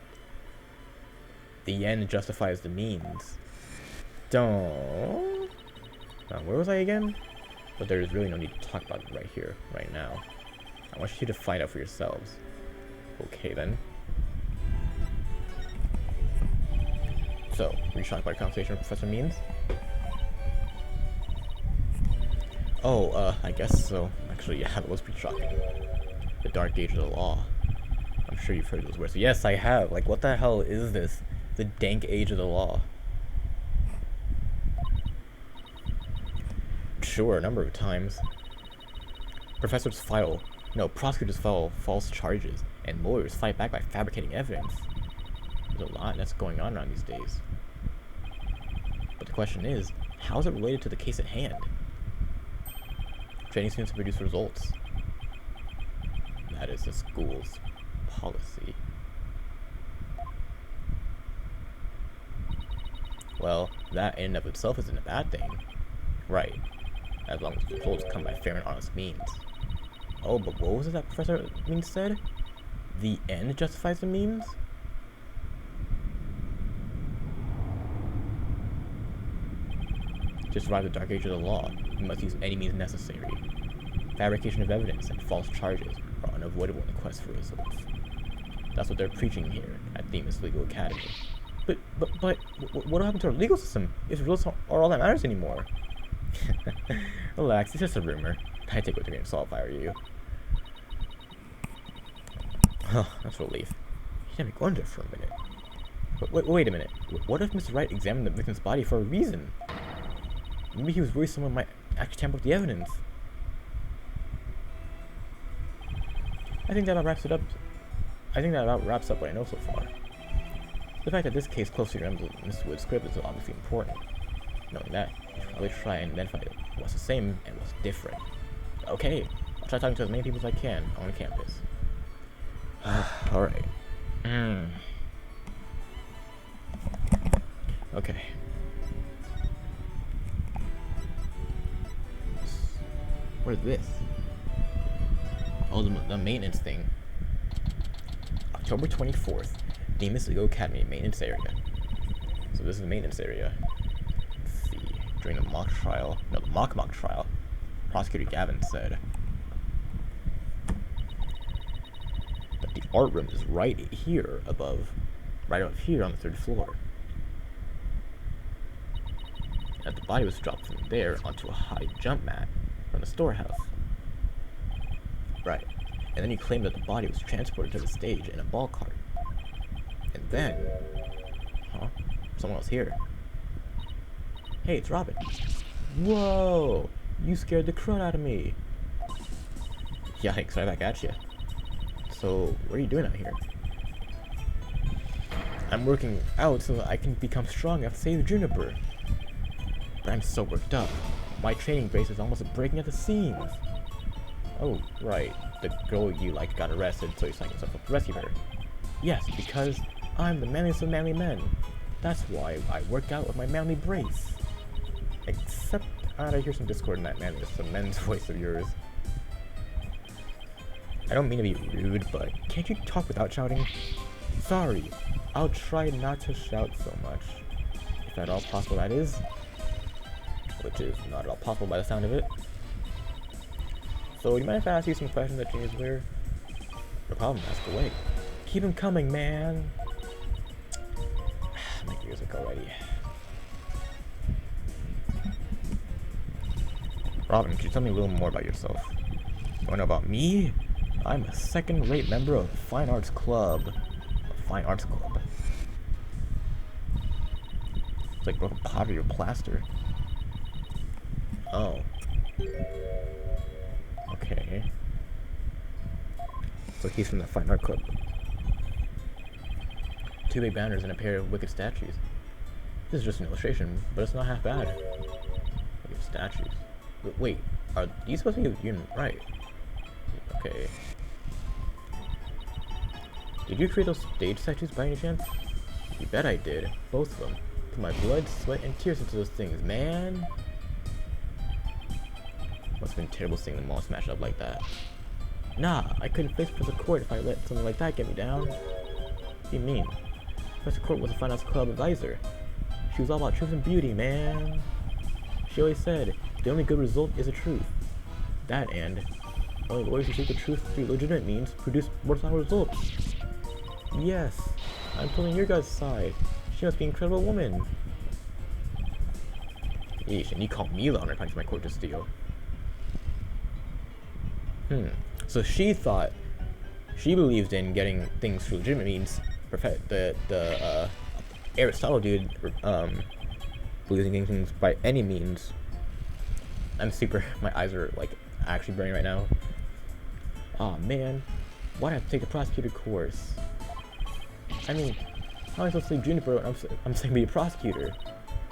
Speaker 1: the end justifies the means. Don't. Where was I again? But there is really no need to talk about it right here, right now. I want you to find out for yourselves. Okay then. So, were you shocked by the conversation with Professor Means? Oh, I guess so. Actually, yeah, that was pretty shocking. The Dark Age of the Law. I'm sure you've heard those words. Yes, I have. Like, what the hell is this? The dank age of the law. Sure, a number of times. Prosecutors file false charges, and lawyers fight back by fabricating evidence. There's a lot that's going on around these days. But the question is, how is it related to the case at hand? Training students to produce results. That is the school's policy. Well, that in and of itself isn't a bad thing. Right. As long as the results come by fair and honest means. Oh, but what was it that Professor Means said? The end justifies the means? To survive the Dark Age of the Law, you must use any means necessary. Fabrication of evidence and false charges are unavoidable in the quest for results. That's what they're preaching here at Themis Legal Academy. But, what happened to our legal system if results are all that matters anymore? Relax, it's just a rumor. I take what they're going to solve if I were you. Oh, that's a relief. You had me wonder for a minute. But wait a minute. What if Mr. Wright examined the victim's body for a reason? Maybe he was worried someone might actually tamper with the evidence. I think that about wraps up what I know so far. The fact that this case closely resembles Mr. Wood's script is obviously important. Knowing that, you should probably try and identify what's the same and what's different. Okay, I'll try talking to as many people as I can on campus. Alright. Okay. What is this? Oh, the maintenance thing. October 24th, Themis Legal Academy maintenance area. So this is the maintenance area. Let's see. During the mock trial, Prosecutor Gavin said that the art room is right up here on the third floor. And that the body was dropped from there onto a high jump mat from the storehouse. Right. And then he claimed that the body was transported to the stage in a ball cart. And then... Huh? Someone else here. Hey, it's Robin. Whoa! You scared the crud out of me. Yikes, right back at you. So, what are you doing out here? I'm working out so that I can become strong enough to save Juniper. But I'm so worked up. My training base is almost breaking at the seams. Oh, right. The girl you like got arrested, so you signed yourself up to rescue her. Yes, because I'm the manliest of manly men. That's why I work out with my manly brace. Except, I hear some discord in that some men's voice of yours. I don't mean to be rude, but can't you talk without shouting? Sorry, I'll try not to shout so much. If at all possible, that is. Which is not at all possible by the sound of it. So, do you mind if I ask you some questions that change where? No problem, ask away. Keep them coming, man. My ears are already. Robin, could you tell me a little more about yourself? You wanna know about me? I'm a second-rate member of the Fine Arts Club. A Fine Arts Club. It's like broken pottery or plaster. Oh. Okay. So he's from the Fine Art Club. 2 big banners and a pair of wicked statues. This is just an illustration, but it's not half bad. Wicked statues. Wait, are these supposed to be right? Okay. Did you create those stage statues by any chance? You bet I did. Both of them. Put my blood, sweat, and tears into those things, man. Must have been terrible seeing them all smash up like that. Nah, I couldn't face Professor Court if I let something like that get me down. What do you mean? Professor Court was a fine arts club advisor. She was all about truth and beauty, man. She always said, the only good result is the truth. That and, only lawyers who seek the truth through legitimate means produce worthwhile results. Yes, I'm pulling your guys' side. She must be an incredible woman. Yeesh, and you call me the honor punch my court to steal. So she thought, she believed in getting things through legitimate means. The Aristotle dude believes in getting things by any means. My eyes are like actually burning right now. Aw man, why'd I have to take the prosecutor course? I mean, how am I supposed to say Juniper when I'm saying be a prosecutor?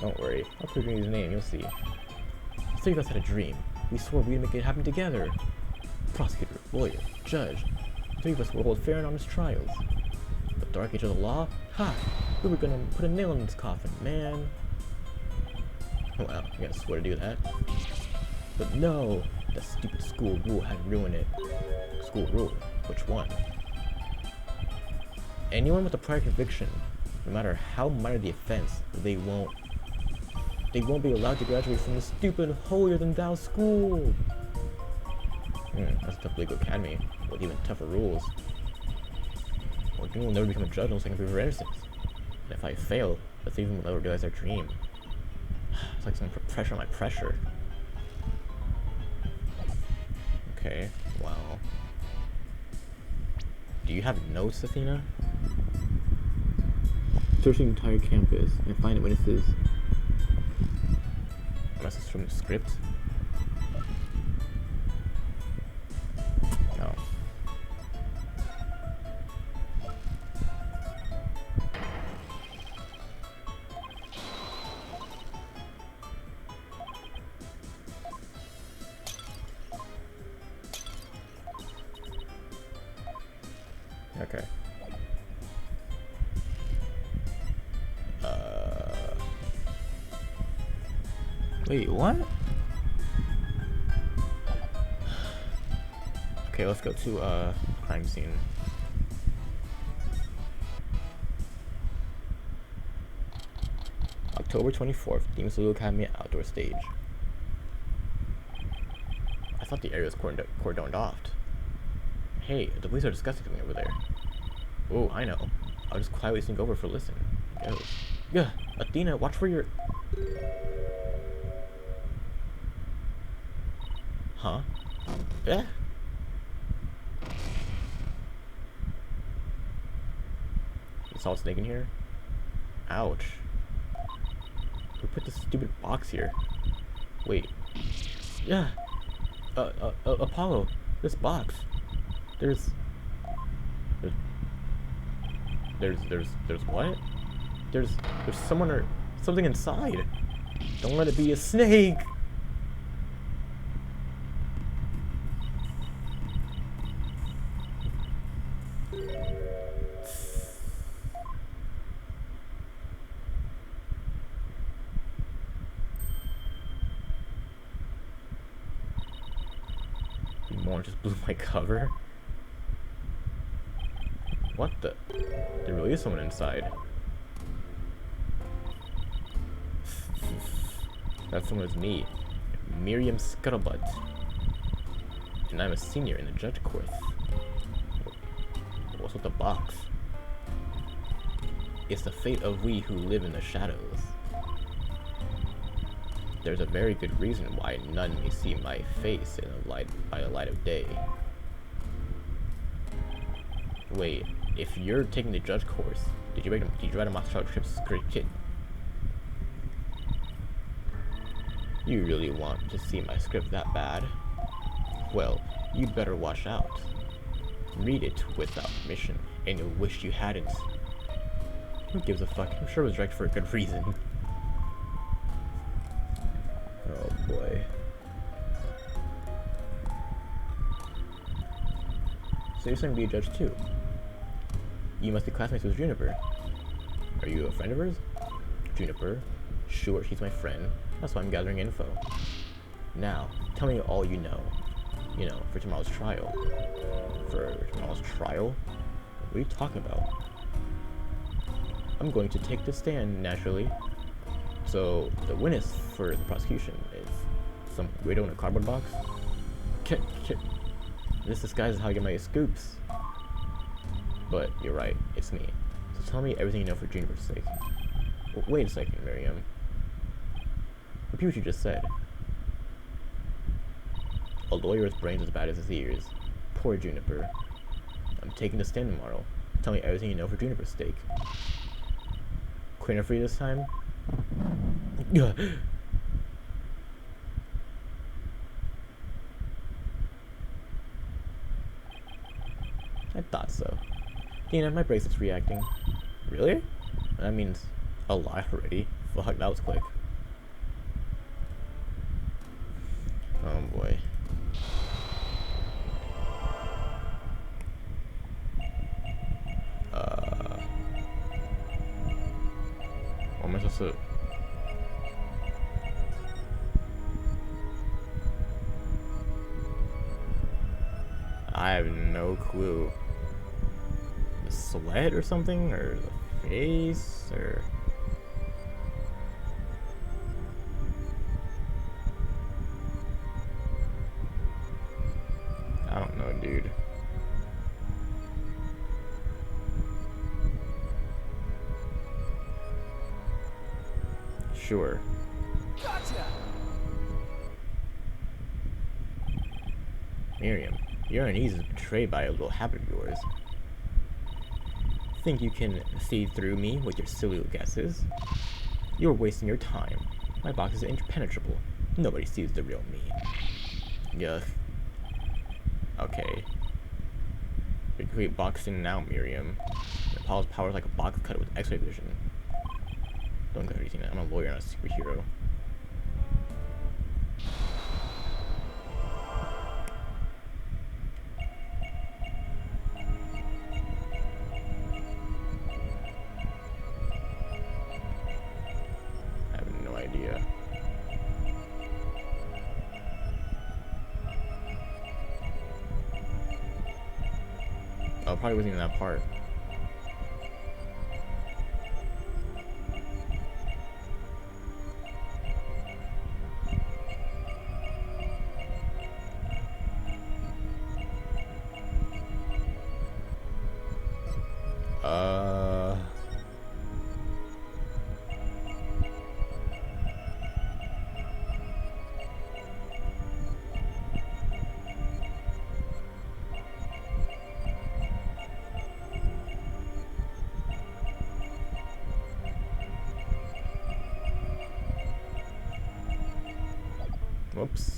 Speaker 1: Don't worry, I'll put his name, you'll see. The three of us had a dream. We swore we'd make it happen together. Prosecutor, lawyer, judge. The three of us would hold fair and honest trials. The dark age of the law? Ha! We were gonna put a nail in this coffin, man. Well, I guess swear to do that. But no! That stupid school rule had ruined it. School rule? Which one? Anyone with a prior conviction, no matter how minor the offense, they won't be allowed to graduate from the stupid holier-than-thou school! That's a tough legal academy, with even tougher rules. Well, you will never become a judge unless I can prove her innocence. And if I fail, the thief will never realize their dream. It's like someone put pressure on my pressure. Okay, well. Do you have notes, Athena? Search the entire campus and find witnesses. Unless it's from the script. No. Okay. Wait, what? Okay, let's go to crime scene. October 24th, Demon Legal Academy outdoor stage. I thought the area was cordoned off. Hey, the police are discussing something over there. Oh, I know. I'll just quietly sneak over for a listen. Go. Yeah, Athena, watch where you're... Huh? Yeah? You saw a snake in here? Ouch. Who put this stupid box here? Wait. Yeah! Apollo, this box. There's what? There's someone or something inside. Don't let it be a snake. More just blew my cover. What the? There really is someone inside. That someone is me, Miriam Scuttlebutt. And I'm a senior in the judge course. What's with the box? It's the fate of we who live in the shadows. There's a very good reason why none may see my face in the light by the light of day. Wait, if you're taking the judge course, did you write a mock trial script kit? You really want to see my script that bad? Well, you'd better watch out. Read it without permission, and you'll wish you hadn't. Who gives a fuck? I'm sure it was directed for a good reason. Oh boy. So you're saying be a judge too? You must be classmates with Juniper. Are you a friend of hers? Juniper? Sure, she's my friend. That's why I'm gathering info. Now, tell me all you know. You know, for tomorrow's trial. For tomorrow's trial? What are you talking about? I'm going to take the stand, naturally. So, the witness for the prosecution is some weirdo in a cardboard box? This disguise is how I get my scoops. But you're right, it's me. So tell me everything you know for Juniper's sake. Wait a second, Miriam. Repeat what you just said. A lawyer with brains as bad as his ears. Poor Juniper. I'm taking the stand tomorrow. Tell me everything you know for Juniper's sake. Cleaner for you this time? I thought so. Dina, my bracelet's reacting. Really? That means a lot already. Fuck, that was quick. Oh boy. What am I supposed to... I have no clue. The sweat or something? Or the face? Or... I don't know, dude. Sure.
Speaker 5: Gotcha.
Speaker 1: Miriam, your unease is betrayed by a little habit of yours. Think you can see through me with your silly little guesses? You're wasting your time. My box is impenetrable. Nobody sees the real me. Yuck. Okay. We create boxing now, Miriam. Apollo's power is like a box cutter with X-ray vision. Don't go anything. I'm a lawyer, not a superhero. I have no idea. Oh, probably wasn't even that part. Whoops.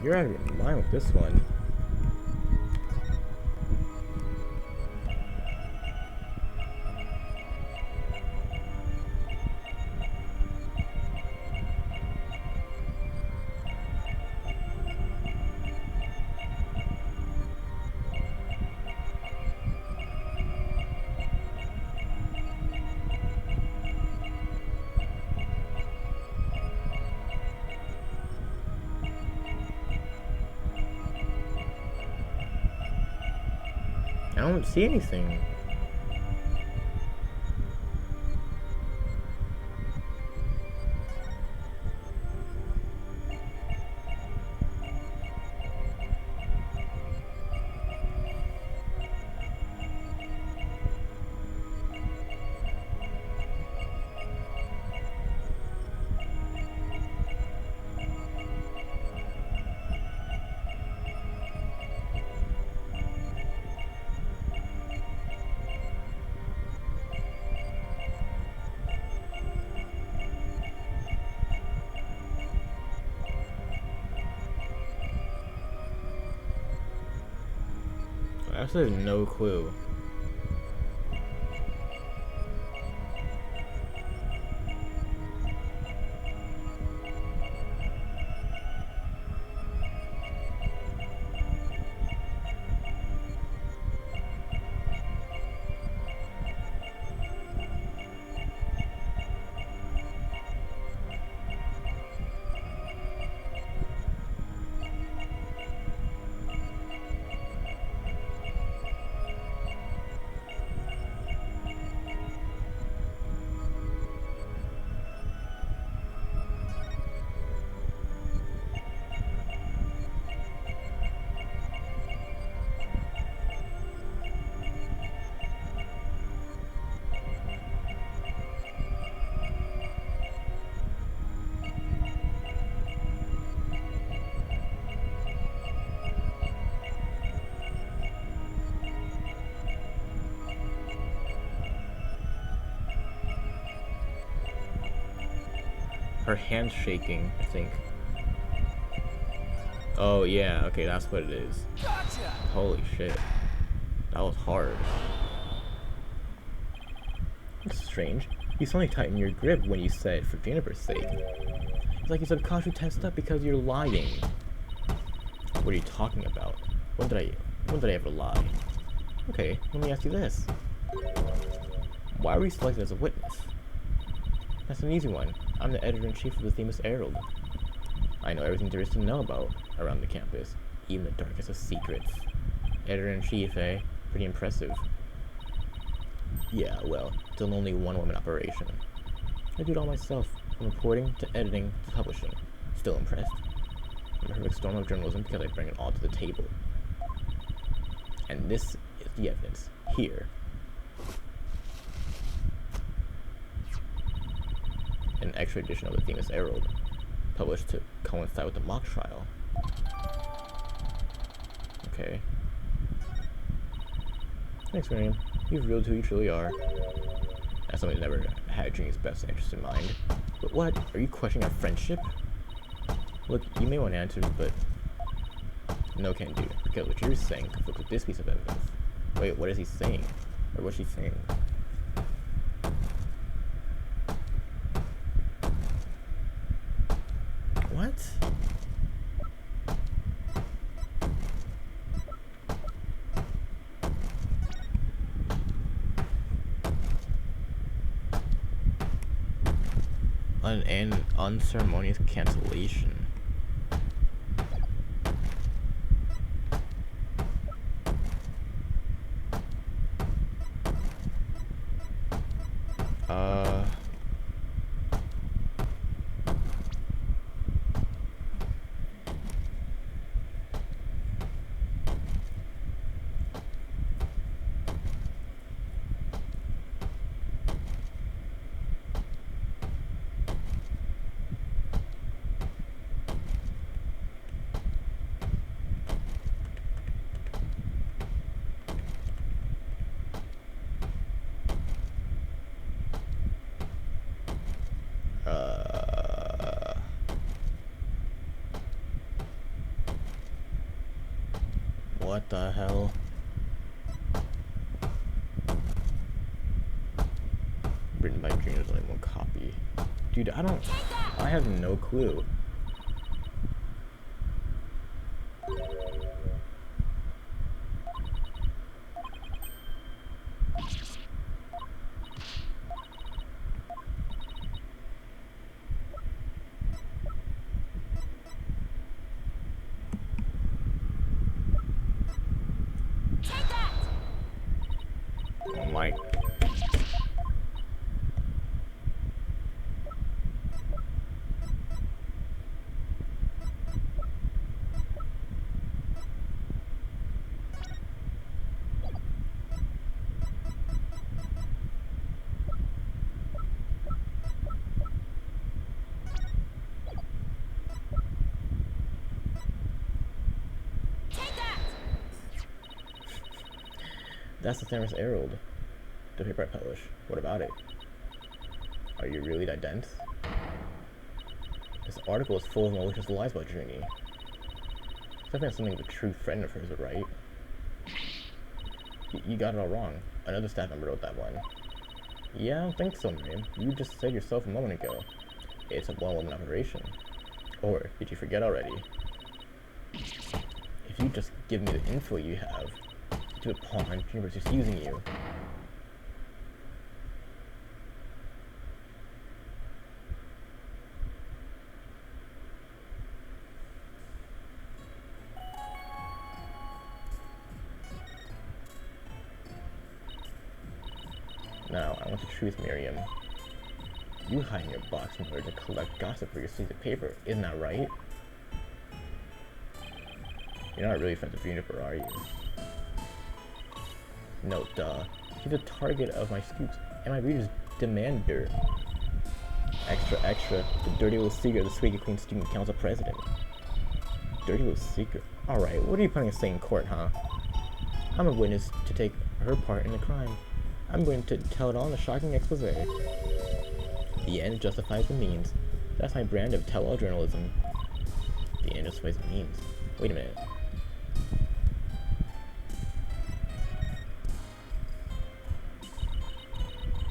Speaker 1: You're out of your mind with this one. I don't see anything. still have no clue. Her hand's shaking, I think. Oh yeah, okay, that's what it is.
Speaker 5: Gotcha!
Speaker 1: Holy shit. That was hard. That's strange. You suddenly tightened your grip when you said, for Juniper's sake. It's like you subconsciously tensed up because you're lying. What are you talking about? When did I ever lie? Okay, let me ask you this. Why were you selected as a witness? That's an easy one. I'm the editor-in-chief of the Themis Herald. I know everything there is to know about around the campus, even the darkest of secrets. Editor-in-chief, eh? Pretty impressive. Yeah, well, still only one-woman operation. I do it all myself, from reporting to editing to publishing. Still impressed. I'm a perfect storm of journalism because I bring it all to the table. And this is the evidence. Here. An extra edition of the Themis Herald, published to coincide with the mock trial. Okay. Thanks, Miriam. You've revealed who you truly are. As someone who never had Junior's best interest in mind. But what? Are you questioning our friendship? Look, you may want answers, but no can do, because what you're saying conflicts with this piece of evidence. Wait, what is he saying? Or what's she saying? What? An unceremonious cancellation. What the hell? Written by Junior, there's only one copy. Dude, I have no clue. Oh my. That's the Themis Herald. The paper I publish. What about it? Are you really that dense? This article is full of malicious lies about Trini. Definitely something of a true friend of hers would write. You got it all wrong. Another staff member wrote that one. Yeah, I don't think so, Miriam. You just said yourself a moment ago. It's a one-woman operation. Or did you forget already? If you just give me the info you have, to a pawn, Juniper's just using you. Now, I want the truth, Miriam. You hide in your box in order to collect gossip for your sleeve paper, isn't that right? You're not really friends with Juniper, are you? No, duh. She's the target of my scoops, and my readers demand her. Extra, extra. The dirty little secret of the Squeaky Clean Student Council president. Dirty little secret? Alright, what are you planning to say in court, huh? I'm a witness to take her part in the crime. I'm going to tell it all in a shocking expose. The end justifies the means. That's my brand of tell-all journalism. The end justifies the means. Wait a minute.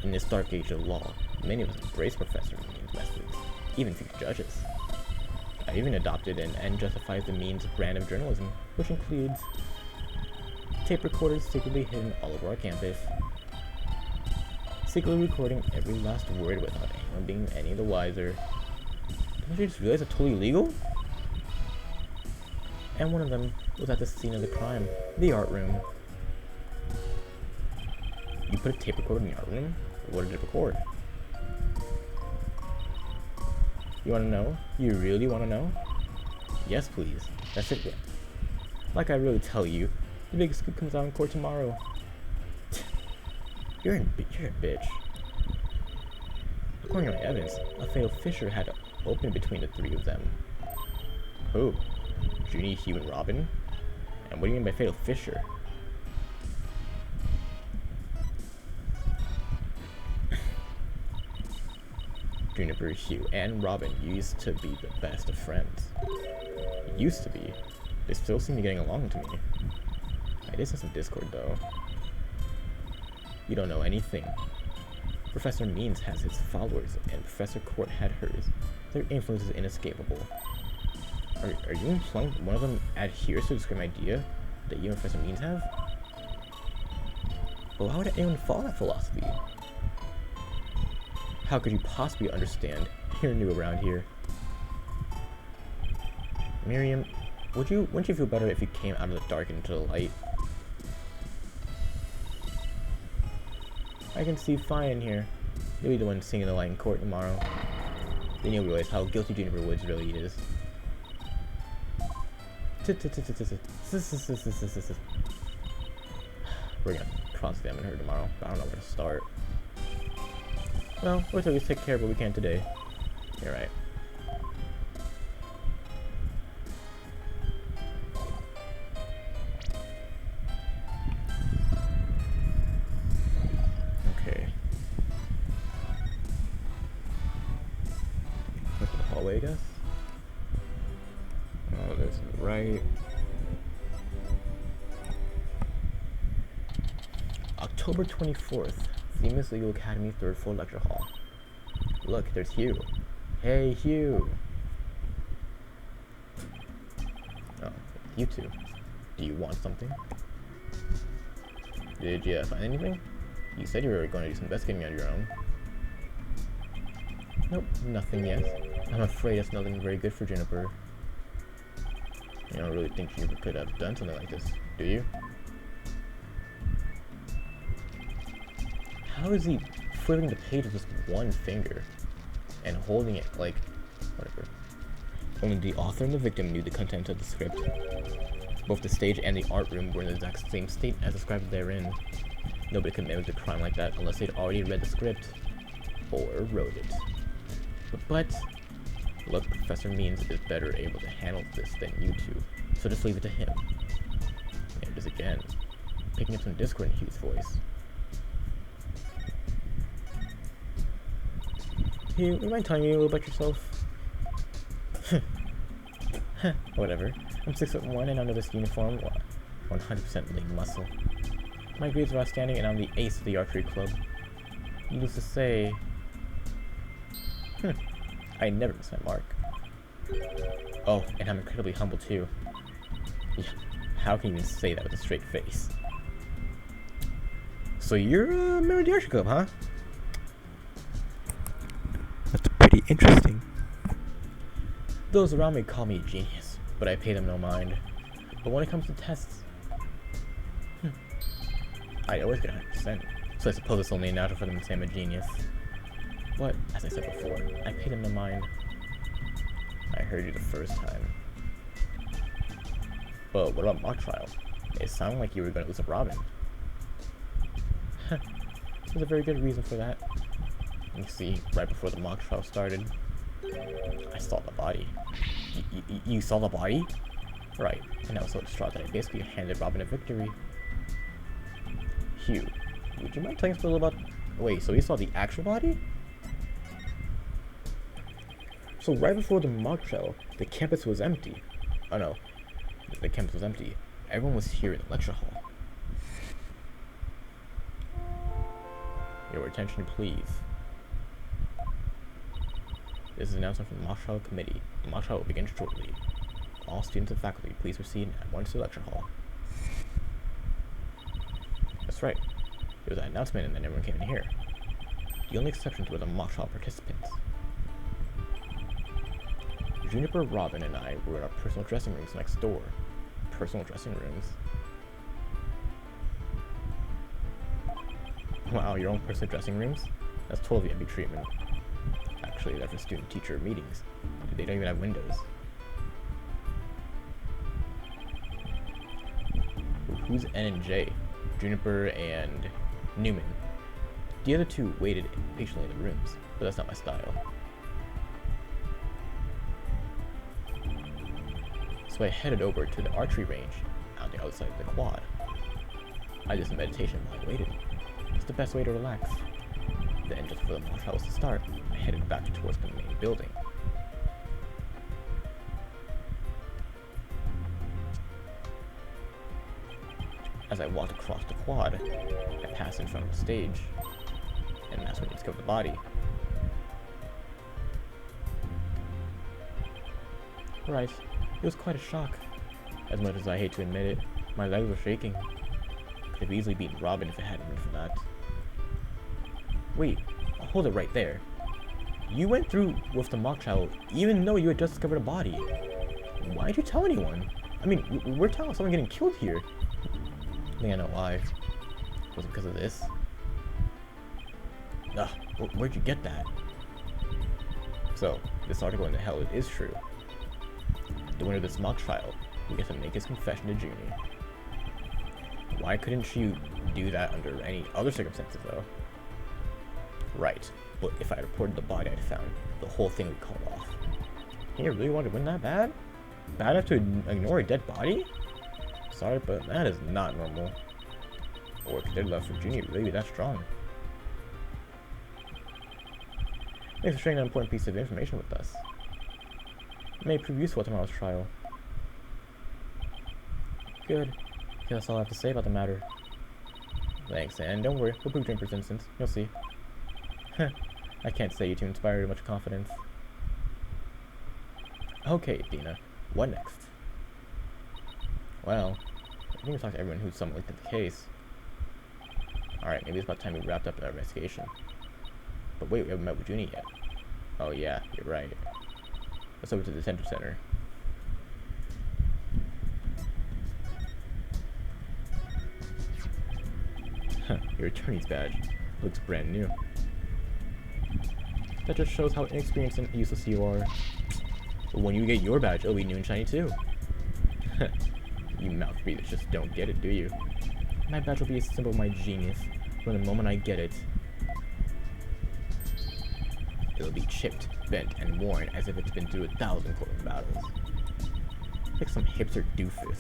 Speaker 1: In this dark age of law, many of us embrace Professor Means methods, even future judges. I even adopted an end justifies the means brand of journalism, which includes tape recorders secretly hidden all over our campus, secretly recording every last word without anyone being any the wiser. Didn't you just realize it's totally illegal? And one of them was at the scene of the crime, the art room. You put a tape recorder in the art room? What did it record? You wanna know? You really wanna know? Yes, please. That's it. Like I really tell you, the big scoop comes out in court tomorrow. You're a bitch. According to my evidence, a fatal fissure had opened between the three of them. Who? Junie, Hugh, and Robin? And what do you mean by fatal fissure? Juniper, Hugh, and Robin used to be the best of friends. Used to be. They still seem to be getting along to me. I did sense some discord, though. You don't know anything. Professor Means has his followers, and Professor Court had hers. Their influence is inescapable. Are you implying one of them adheres to the same idea that you and Professor Means have? But why would anyone follow that philosophy? How could you possibly understand? You're new around here. Miriam, wouldn't you feel better if you came out of the dark into the light? I can see fine in here. You'll be the one singing the light in court tomorrow. Then you'll realize how guilty Juniper Woods really is. We're gonna cross-examine her tomorrow, but I don't know where to start. Well, let's at least take care of what we can today. You're right. Okay. Look at the hallway, I guess. Oh, this is right. October 24th. Themis Legal Academy 3rd floor lecture hall. Look, there's Hugh. Hey, Hugh. Oh, you two. Do you want something? Did you find anything? You said you were going to do some investigating on your own. Nope, nothing yet. I'm afraid that's nothing very good for Juniper. You don't really think Juniper could have done something like this, do you? How is he flipping the page with just one finger and holding it like whatever? Only the author and the victim knew the content of the script. Both the stage and the art room were in the exact same state as described therein. Nobody could mimic the crime like that unless they'd already read the script or wrote it. But look, Professor Means is better able to handle this than you two, so just leave it to him. There it is again, picking up some discord in Hugh's voice. Hugh, would you mind telling me a little about yourself? Whatever. I'm 6'1" and under this uniform, 100% lean muscle. My grades are outstanding and I'm the ace of the archery club. Needless to say, I never miss my mark. Oh, and I'm incredibly humble too. Yeah, how can you even say that with a straight face? So you're a member of the archery club, huh?
Speaker 4: That's pretty interesting.
Speaker 1: Those around me call me a genius, but I pay them no mind. But when it comes to tests, I always get 100%, so I suppose it's only natural for them to say I'm a genius. But, as I said before, I pay them no mind. I heard you the first time. But what about mock trial? It sounded like you were going to lose a Robin. There's a very good reason for that. You see, right before the mock trial started, I saw the body. You saw the body? Right, and I was so distraught that I basically handed Robin a victory. Hugh, would you mind telling us a little about... Wait, so you saw the actual body? So right before the mock trial, the campus was empty. Oh no, the campus was empty. Everyone was here in the lecture hall. Your attention, please. This is an announcement from the mock trial committee. The mock trial will begin shortly. All students and faculty, please proceed at once to the lecture hall. That's right. There was an announcement and then everyone came in here. The only exceptions were the mock trial participants. Juniper, Robin, and I were in our personal dressing rooms next door. Personal dressing rooms? Wow, your own personal dressing rooms? That's totally MB treatment. Actually, they're for student-teacher meetings. They don't even have windows. Who's N and J? Juniper and Newman. The other two waited patiently in the rooms, but that's not my style. So I headed over to the archery range on the other side of the quad. I did some meditation while I waited. It's the best way to relax. Then, just before the mock trial was to start, I headed back towards the main building. As I walked across the quad, I passed in front of the stage, and that's when I discovered the body. Right, it was quite a shock. As much as I hate to admit it, my legs were shaking. Could have easily beaten Robin if it hadn't been for that. Wait, I'll hold it right there. You went through with the mock trial even though you had just discovered a body. Why did you tell anyone? I mean, we're telling someone getting killed here. I think I know why. Was it because of this? Ugh, where'd you get that? So, this article in the hell is true. The winner of this mock trial will get to make his confession to Junie. Why couldn't you do that under any other circumstances, though? Right, but if I reported the body I'd found, the whole thing would be called off. You really want to win that bad? Bad enough to ignore a dead body? Sorry, but that is not normal. Or could their love for Junie really be that strong? Thanks for sharing an important piece of information with us. It may prove useful at tomorrow's trial. Good. That's all I have to say about the matter. Thanks, and don't worry, we'll prove Juniper's innocence. You'll see. I can't say you two inspired much confidence. Okay, Dina. What next? Well, I think we talked to everyone who's somewhat linked to the case. Alright, maybe it's about time we wrapped up our investigation. But wait, we haven't met with Junie yet. Oh yeah, you're right. Let's over to the detention center. Your attorney's badge looks brand new. That just shows how inexperienced and useless you are. But when you get your badge, it'll be new and shiny too. You mouth breathers just don't get it, do you? My badge will be a symbol of my genius. From the moment I get it, it'll be chipped, bent, and worn as if it's been through 1,000 courtroom battles. Like some hipster doofus.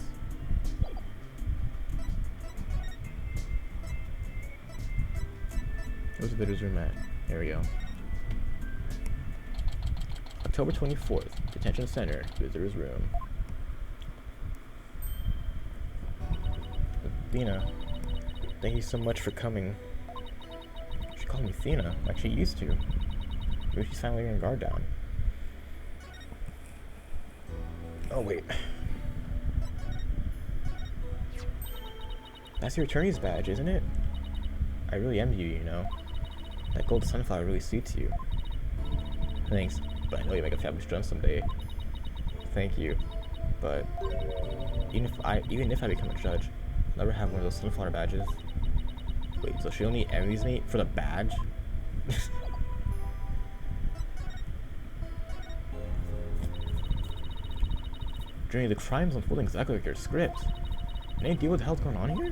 Speaker 1: Where's the visitor's room at? There we go. October 24th, Detention Center, visitor's room. Dina, Thank you so much for coming. She called me Thena, like she used to. Maybe she's finally getting her guard down. Oh, wait. That's your attorney's badge, isn't it? I really envy you, you know. That gold sunflower really suits you. Thanks, but I know you make a fabulous drum someday. Thank you, but even if I become a judge, I'll never have one of those sunflower badges. Wait, so she only envies me for the badge? Journey, the crime's unfolding exactly like your script. Any idea what the hell's going on here?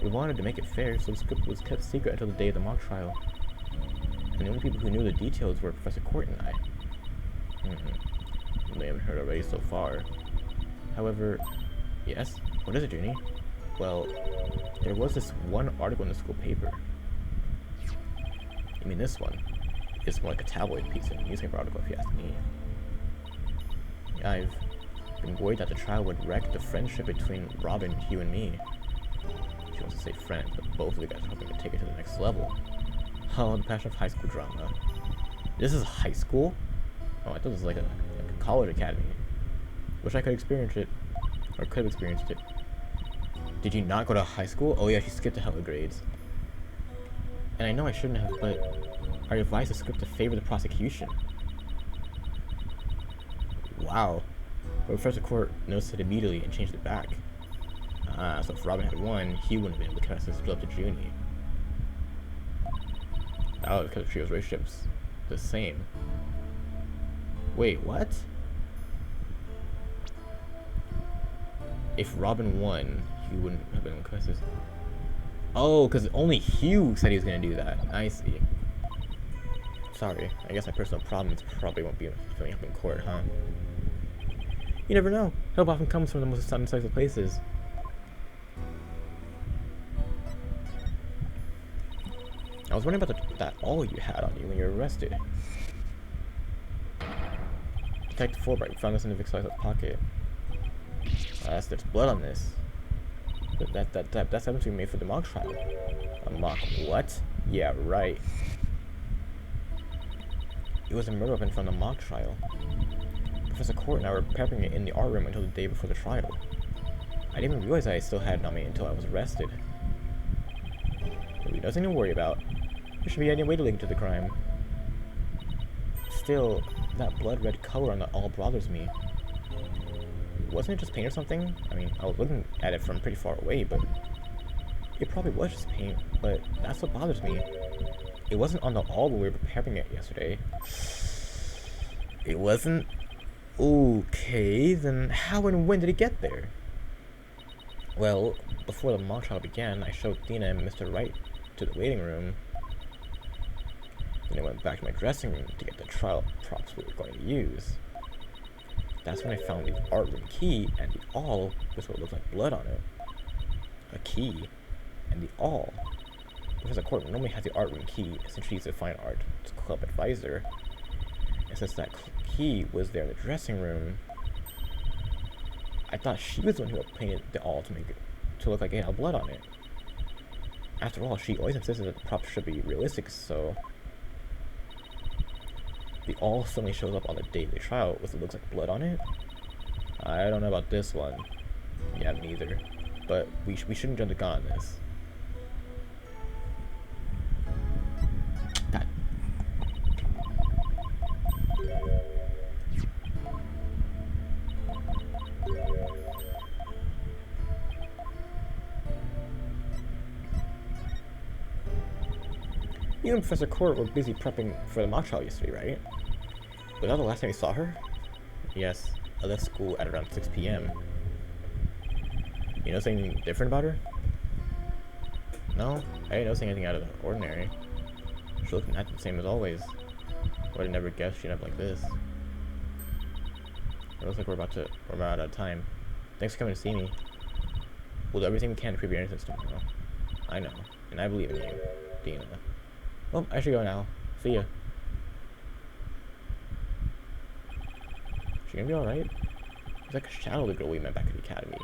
Speaker 1: We wanted to make it fair, so the script was kept secret until the day of the mock trial. And the only people who knew the details were Professor Court and I. You may haven't heard already so far. However, yes? What is it, Journey? Well, there was this one article in the school paper. You mean this one? It's more like a tabloid piece of newspaper article if you ask me. I've been worried that the trial would wreck the friendship between Robin, you, and me. She wants to say friend, but both of the guys are hoping to take it to the next level. Oh, the passion of high school drama. This is high school? Oh, I thought this was like a college academy. Wish I could experience it. Or could have experienced it. Did you not go to high school? Oh yeah, she skipped the hella grades. And I know I shouldn't have, but I revised the script to favor the prosecution. Wow. But Professor Court noticed it immediately and changed it back. So if Robin had won, he wouldn't have been able to cast his split up to Junie. Oh, because the trio's relationship's the same. Wait, what? If Robin won, he wouldn't have been able to cast his... Oh, because only Hugh said he was going to do that. I see. Sorry, I guess my personal problems probably won't be filling up in court, huh? You never know. Help often comes from the most unexpected places. I was wondering about that awl you had on you when you were arrested. Detective Fulbright found this in the Vic's pocket. There's blood on this. That's evidence we made for the mock trial. A mock what? Yeah, right. It was a murder weapon from the mock trial. Professor Court and I were prepping it in the art room until the day before the trial. I didn't even realize I still had it on me until I was arrested. Maybe nothing to worry about. There should be any way to link to the crime. Still, that blood red color on the awl bothers me. Wasn't it just paint or something? I mean, I was looking at it from pretty far away, but it probably was just paint, but that's what bothers me. It wasn't on the awl when we were preparing it yesterday. It wasn't? Okay, then how and when did it get there? Well, before the mock trial began, I showed Dina and Mr. Wright to the waiting room. Then I went back to my dressing room to get the trial props we were going to use. That's when I found the art room key and the awl with what looked like blood on it. A key and the awl. Professor Court normally has the art room key since she's a fine arts club advisor. And since that key was there in the dressing room, I thought she was the one who had painted the awl to make it to look like it had blood on it. After all, she always insisted that the props should be realistic, so the awl suddenly shows up on the day of the trial with what looks like blood on it. I don't know about this one. Yeah, me neither. But we shouldn't jump the gun on this. God. You and Professor Court were busy prepping for the mock trial yesterday, right? Was that the last time you saw her? Yes, I left school at around 6 p.m. You know anything different about her? No, I didn't notice anything out of the ordinary. She looked the same as always. Would have never guessed she'd end up like this. It looks like we're about out of time. Thanks for coming to see me. We'll do everything we can to prove your innocence tomorrow. I know, and I believe in you, Dina. Well, I should go now. See ya. She gonna be alright? It's like a shadow of the girl we met back at the academy.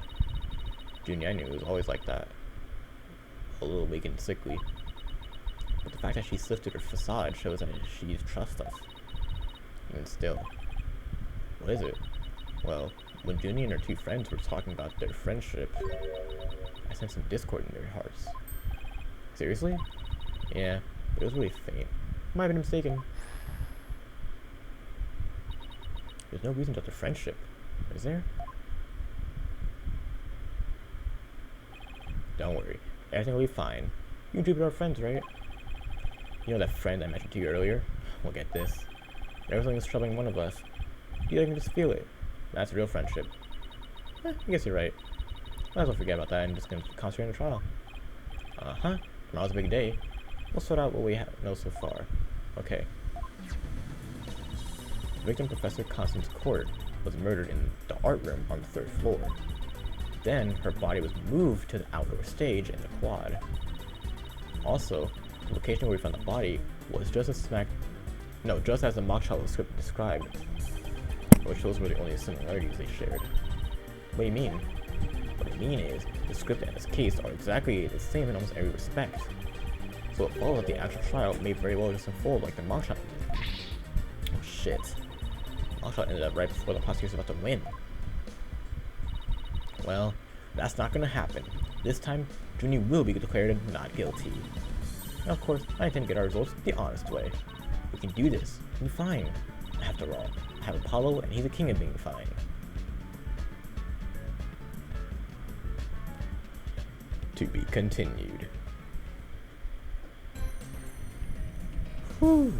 Speaker 1: Junior, I knew it was always like that. a little weak and sickly. But the fact that she's lifted her facade shows that she trusts us. Even still. What is it? Well, when Junie and her two friends were talking about their friendship, I sensed some discord in their hearts. Seriously? Yeah, but it was really faint. Might have been mistaken. There's no reason to doubt their friendship, is there? Don't worry, everything will be fine. You and Jupiter are friends, right? You know that friend I mentioned to you earlier? Well, get this. Everything is troubling one of us. You can just feel it. That's real friendship. I guess you're right. Might as well forget about that and just concentrate on the trial. Uh-huh. Tomorrow's a big day. We'll sort out what we know so far. Okay. Victim Professor Constance Court was murdered in the art room on the 3rd floor. Then, her body was moved to the outdoor stage in the quad. Also, the location where we found the body was just as the mockshot script described, which those were the only similarities they shared. What do you mean? What I mean is, the script and this case are exactly the same in almost every respect. So it follows that the actual trial may very well just unfold like the mockshot did. Oh shit. Mockshot ended up right before the prosecutor was about to win. Well, that's not gonna happen. This time, Junie will be declared not guilty. And of course, I intend to get our results the honest way. We can do this. We'll be fine. After all, I have Apollo and he's the king of being fine. To be continued. Whew.